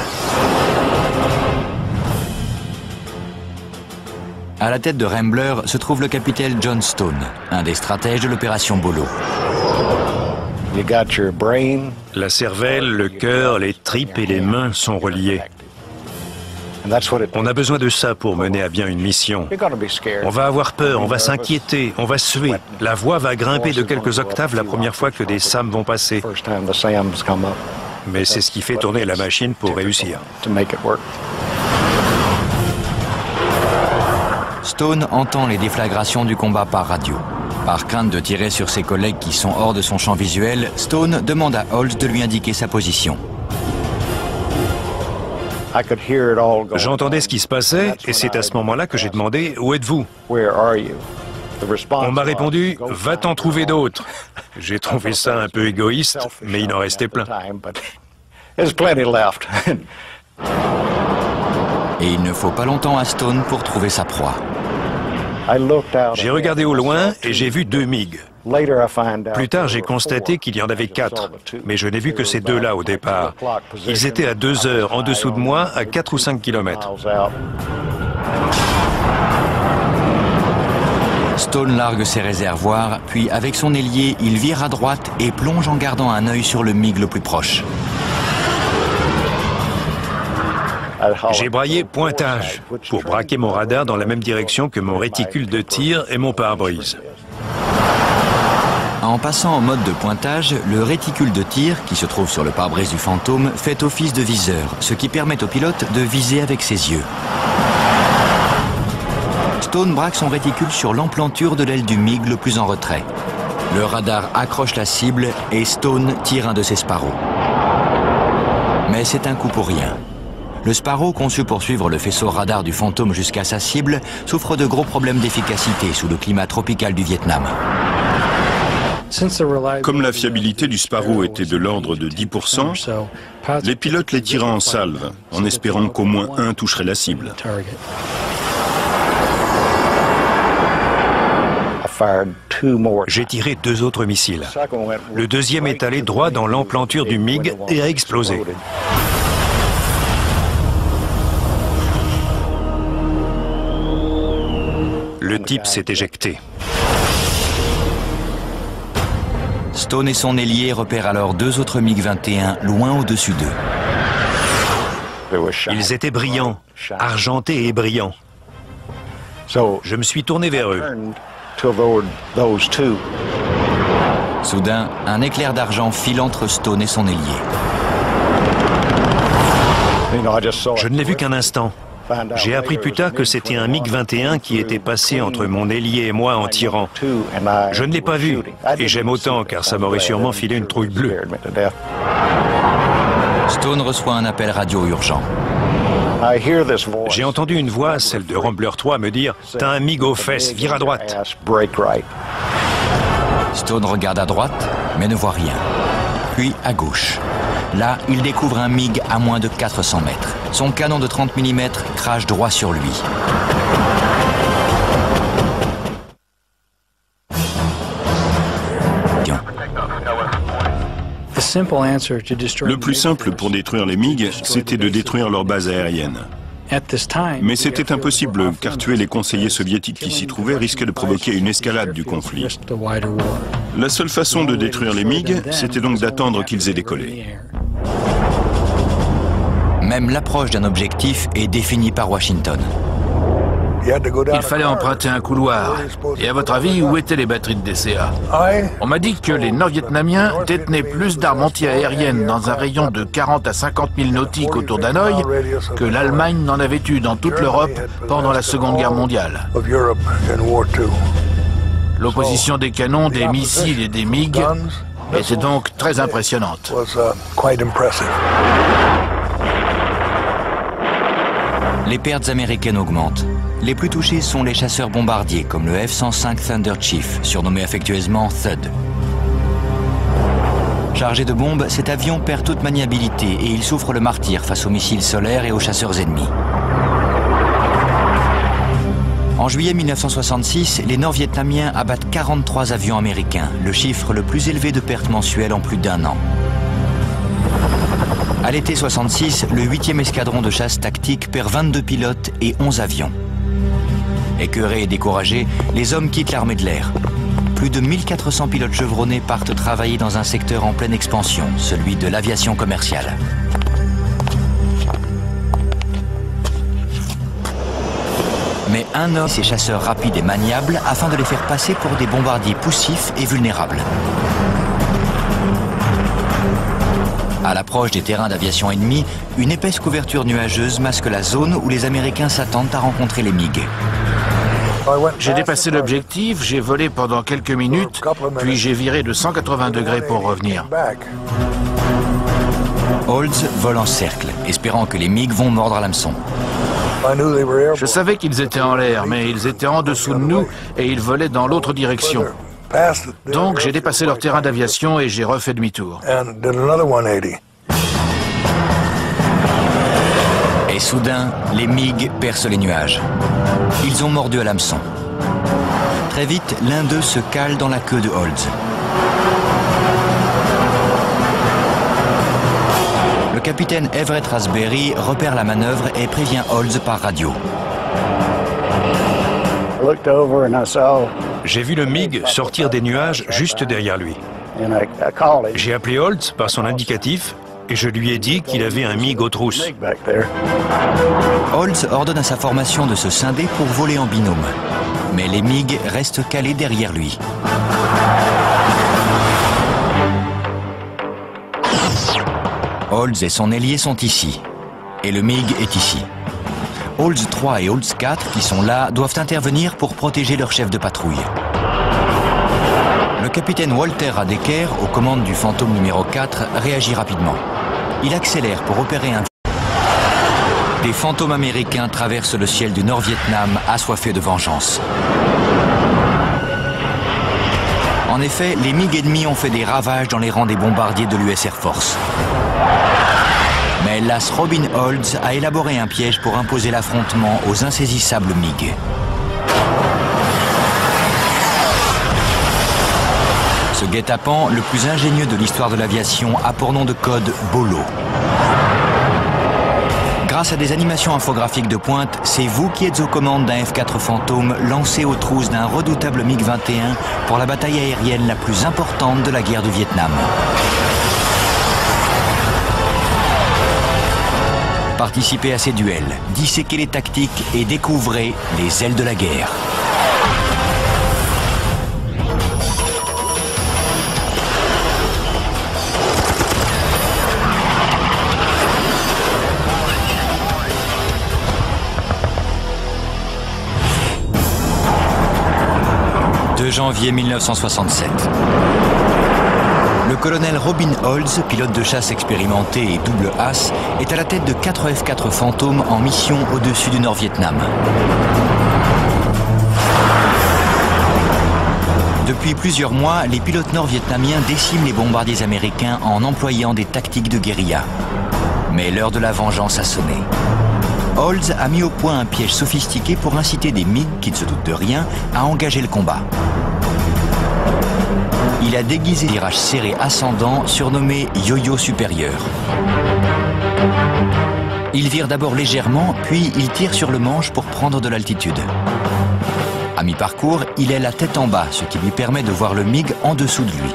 À la tête de Rambler se trouve le capitaine John Stone, un des stratèges de l'opération Bolo. La cervelle, le cœur, les tripes et les mains sont reliés. On a besoin de ça pour mener à bien une mission. On va avoir peur, on va s'inquiéter, on va suer. La voix va grimper de quelques octaves la première fois que des SAM vont passer. Mais c'est ce qui fait tourner la machine pour réussir. Stone entend les déflagrations du combat par radio. Par crainte de tirer sur ses collègues qui sont hors de son champ visuel, Stone demande à Holtz de lui indiquer sa position. J'entendais ce qui se passait et c'est à ce moment-là que j'ai demandé « Où êtes-vous » On m'a répondu « Va-t'en trouver d'autres ». J'ai trouvé ça un peu égoïste, mais il en restait plein. Et il ne faut pas longtemps à Stone pour trouver sa proie. J'ai regardé au loin et j'ai vu 2 MiG. Plus tard, j'ai constaté qu'il y en avait 4, mais je n'ai vu que ces 2-là au départ. Ils étaient à 2 heures en dessous de moi, à 4 ou 5 kilomètres. Stone largue ses réservoirs, puis avec son ailier, il vire à droite et plonge en gardant un œil sur le MiG le plus proche. J'ai braillé pointage pour braquer mon radar dans la même direction que mon réticule de tir et mon pare-brise. En passant en mode de pointage, le réticule de tir, qui se trouve sur le pare-brise du Fantôme, fait office de viseur, ce qui permet au pilote de viser avec ses yeux. Stone braque son réticule sur l'emplanture de l'aile du MiG le plus en retrait. Le radar accroche la cible et Stone tire un de ses Sparrow. Mais c'est un coup pour rien. Le Sparrow, conçu pour suivre le faisceau radar du Fantôme jusqu'à sa cible, souffre de gros problèmes d'efficacité sous le climat tropical du Vietnam. Comme la fiabilité du Sparrow était de l'ordre de 10%, les pilotes les tiraient en salve, en espérant qu'au moins un toucherait la cible. J'ai tiré 2 autres missiles. Le deuxième est allé droit dans l'emplanture du MiG et a explosé. Le type s'est éjecté. Stone et son ailier repèrent alors 2 autres MiG-21 loin au-dessus d'eux. Ils étaient brillants, argentés et brillants. Je me suis tourné vers eux. Soudain, un éclair d'argent file entre Stone et son ailier. Je ne l'ai vu qu'un instant. J'ai appris plus tard que c'était un MiG-21 qui était passé entre mon ailier et moi en tirant. Je ne l'ai pas vu, et j'aime autant car ça m'aurait sûrement filé une trouille bleue. Stone reçoit un appel radio urgent. J'ai entendu une voix, celle de Rambler 3, me dire « T'as un MiG aux fesses, vire à droite ». Stone regarde à droite, mais ne voit rien. Puis à gauche. Là, il découvre un MiG à moins de 400 mètres. Son canon de 30 mm crache droit sur lui. Le plus simple pour détruire les MiG, c'était de détruire leur base aérienne. Mais c'était impossible, car tuer les conseillers soviétiques qui s'y trouvaient risquait de provoquer une escalade du conflit. La seule façon de détruire les MiG, c'était donc d'attendre qu'ils aient décollé. Même l'approche d'un objectif est définie par Washington. Il fallait emprunter un couloir. Et à votre avis, où étaient les batteries de DCA? On m'a dit que les Nord-Vietnamiens détenaient plus d'armes anti-aériennes dans un rayon de 40 à 50 000 nautiques autour d'Hanoï que l'Allemagne n'en avait eu dans toute l'Europe pendant la Seconde Guerre mondiale. L'opposition des canons, des missiles et des MiG était donc très impressionnante. Les pertes américaines augmentent. Les plus touchés sont les chasseurs bombardiers, comme le F-105 Thunder Chief, surnommé affectueusement Thud. Chargé de bombes, cet avion perd toute maniabilité et il souffre le martyre face aux missiles solaires et aux chasseurs ennemis. En juillet 1966, les Nord-Vietnamiens abattent 43 avions américains, le chiffre le plus élevé de pertes mensuelles en plus d'1 an. À l'été 66, le 8e escadron de chasse tactique perd 22 pilotes et 11 avions. Écœurés et découragés, les hommes quittent l'armée de l'air. Plus de 1400 pilotes chevronnés partent travailler dans un secteur en pleine expansion, celui de l'aviation commerciale. Mais un homme et ses chasseurs rapides et maniables afin de les faire passer pour des bombardiers poussifs et vulnérables. À l'approche des terrains d'aviation ennemis, une épaisse couverture nuageuse masque la zone où les Américains s'attendent à rencontrer les MiG. J'ai dépassé l'objectif, j'ai volé pendant quelques minutes, puis j'ai viré de 180 degrés pour revenir. Olds vole en cercle, espérant que les MiG vont mordre à l'hameçon. Je savais qu'ils étaient en l'air, mais ils étaient en dessous de nous et ils volaient dans l'autre direction. Donc j'ai dépassé leur terrain d'aviation et j'ai refait demi-tour. Et soudain, les MiG percent les nuages. Ils ont mordu à l'hameçon. Très vite, l'un d'eux se cale dans la queue de Olds. Le capitaine Everett Raspberry repère la manœuvre et prévient Olds par radio. J'ai vu le MiG sortir des nuages juste derrière lui. J'ai appelé Olds par son indicatif et je lui ai dit qu'il avait un MiG aux trousses. Olds ordonne à sa formation de se scinder pour voler en binôme. Mais les MiG restent calés derrière lui. Olds et son ailier sont ici. Et le MiG est ici. Olds 3 et Olds 4, qui sont là, doivent intervenir pour protéger leur chef de patrouille. Le capitaine Walter Adeker, aux commandes du Fantôme numéro 4, réagit rapidement. Il accélère pour opérer un... Des fantômes américains traversent le ciel du Nord-Vietnam, assoiffés de vengeance. En effet, les MiG ennemis ont fait des ravages dans les rangs des bombardiers de l'US Air Force. Mais l'as Robin Olds a élaboré un piège pour imposer l'affrontement aux insaisissables MiG. Ce guet-apens, le plus ingénieux de l'histoire de l'aviation, a pour nom de code Bolo. Grâce à des animations infographiques de pointe, c'est vous qui êtes aux commandes d'un F-4 Fantôme lancé aux trousses d'un redoutable MiG-21 pour la bataille aérienne la plus importante de la guerre du Vietnam. Participez à ces duels, disséquez les tactiques et découvrez les ailes de la guerre. Janvier 1967. Le colonel Robin Olds, pilote de chasse expérimenté et double as, est à la tête de 4 F-4 Fantômes en mission au-dessus du Nord-Vietnam. Depuis plusieurs mois, les pilotes nord-vietnamiens déciment les bombardiers américains en employant des tactiques de guérilla. Mais l'heure de la vengeance a sonné. Olds a mis au point un piège sophistiqué pour inciter des MiG, qui ne se doutent de rien, à engager le combat. Il a déguisé un virage serré ascendant surnommé yo-yo supérieur. Il vire d'abord légèrement, puis il tire sur le manche pour prendre de l'altitude. À mi-parcours, il est la tête en bas, ce qui lui permet de voir le MiG en dessous de lui.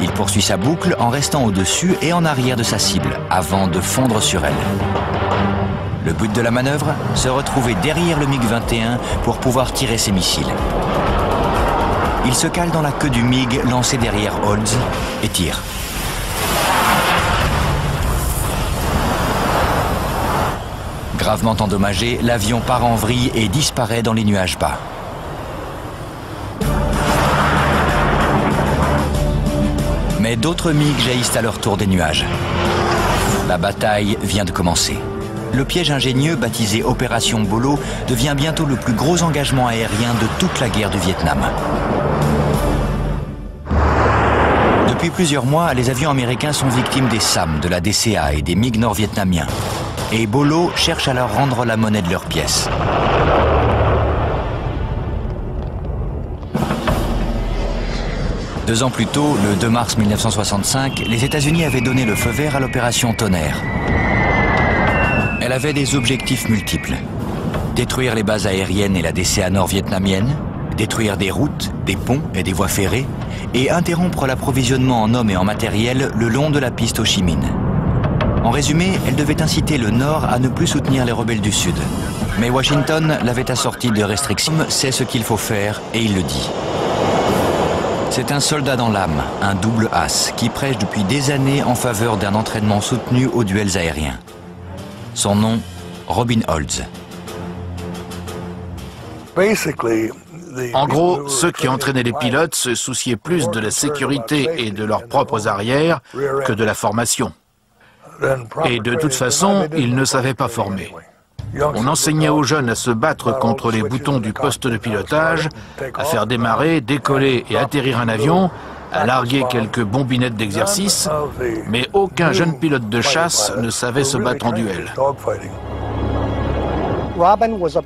Il poursuit sa boucle en restant au-dessus et en arrière de sa cible, avant de fondre sur elle. Le but de la manœuvre, se retrouver derrière le MiG-21 pour pouvoir tirer ses missiles. Il se cale dans la queue du MiG lancé derrière Olds et tire. Gravement endommagé, l'avion part en vrille et disparaît dans les nuages bas. Mais d'autres MiG jaillissent à leur tour des nuages. La bataille vient de commencer. Le piège ingénieux, baptisé Opération Bolo, devient bientôt le plus gros engagement aérien de toute la guerre du Vietnam. Depuis plusieurs mois, les avions américains sont victimes des SAM, de la DCA et des MiG nord-vietnamiens. Et Bolo cherche à leur rendre la monnaie de leurs pièces. Deux ans plus tôt, le 2 mars 1965, les États-Unis avaient donné le feu vert à l'opération Tonnerre. Elle avait des objectifs multiples. Détruire les bases aériennes et la DCA nord-vietnamienne, détruire des routes, des ponts et des voies ferrées, et interrompre l'approvisionnement en hommes et en matériel le long de la piste Ho Chi Minh. En résumé, elle devait inciter le Nord à ne plus soutenir les rebelles du Sud. Mais Washington l'avait assorti de restrictions. C'est ce qu'il faut faire, et il le dit. C'est un soldat dans l'âme, un double as, qui prêche depuis des années en faveur d'un entraînement soutenu aux duels aériens. Son nom, Robin Olds. En gros, ceux qui entraînaient les pilotes se souciaient plus de la sécurité et de leurs propres arrières que de la formation. Et de toute façon, ils ne savaient pas former. On enseignait aux jeunes à se battre contre les boutons du poste de pilotage, à faire démarrer, décoller et atterrir un avion, à larguer quelques bombinettes d'exercice, mais aucun jeune pilote de chasse ne savait se battre en duel.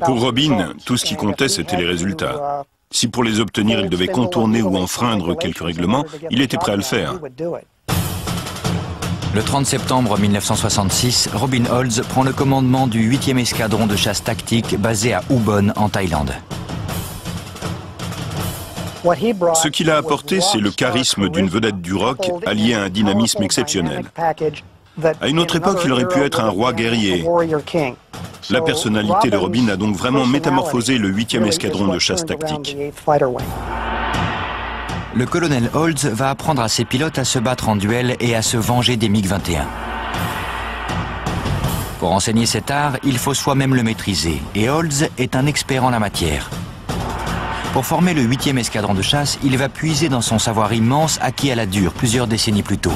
Pour Robin, tout ce qui comptait, c'était les résultats. Si pour les obtenir, il devait contourner ou enfreindre quelques règlements, il était prêt à le faire. Le 30 septembre 1966, Robin Olds prend le commandement du 8e escadron de chasse tactique basé à Ubon, en Thaïlande. Ce qu'il a apporté, c'est le charisme d'une vedette du rock allié à un dynamisme exceptionnel. À une autre époque, il aurait pu être un roi guerrier. La personnalité de Robin a donc vraiment métamorphosé le 8e escadron de chasse tactique. Le colonel Olds va apprendre à ses pilotes à se battre en duel et à se venger des MiG-21. Pour enseigner cet art, il faut soi-même le maîtriser, et Olds est un expert en la matière. Pour former le 8e escadron de chasse, il va puiser dans son savoir immense acquis à la dure plusieurs décennies plus tôt.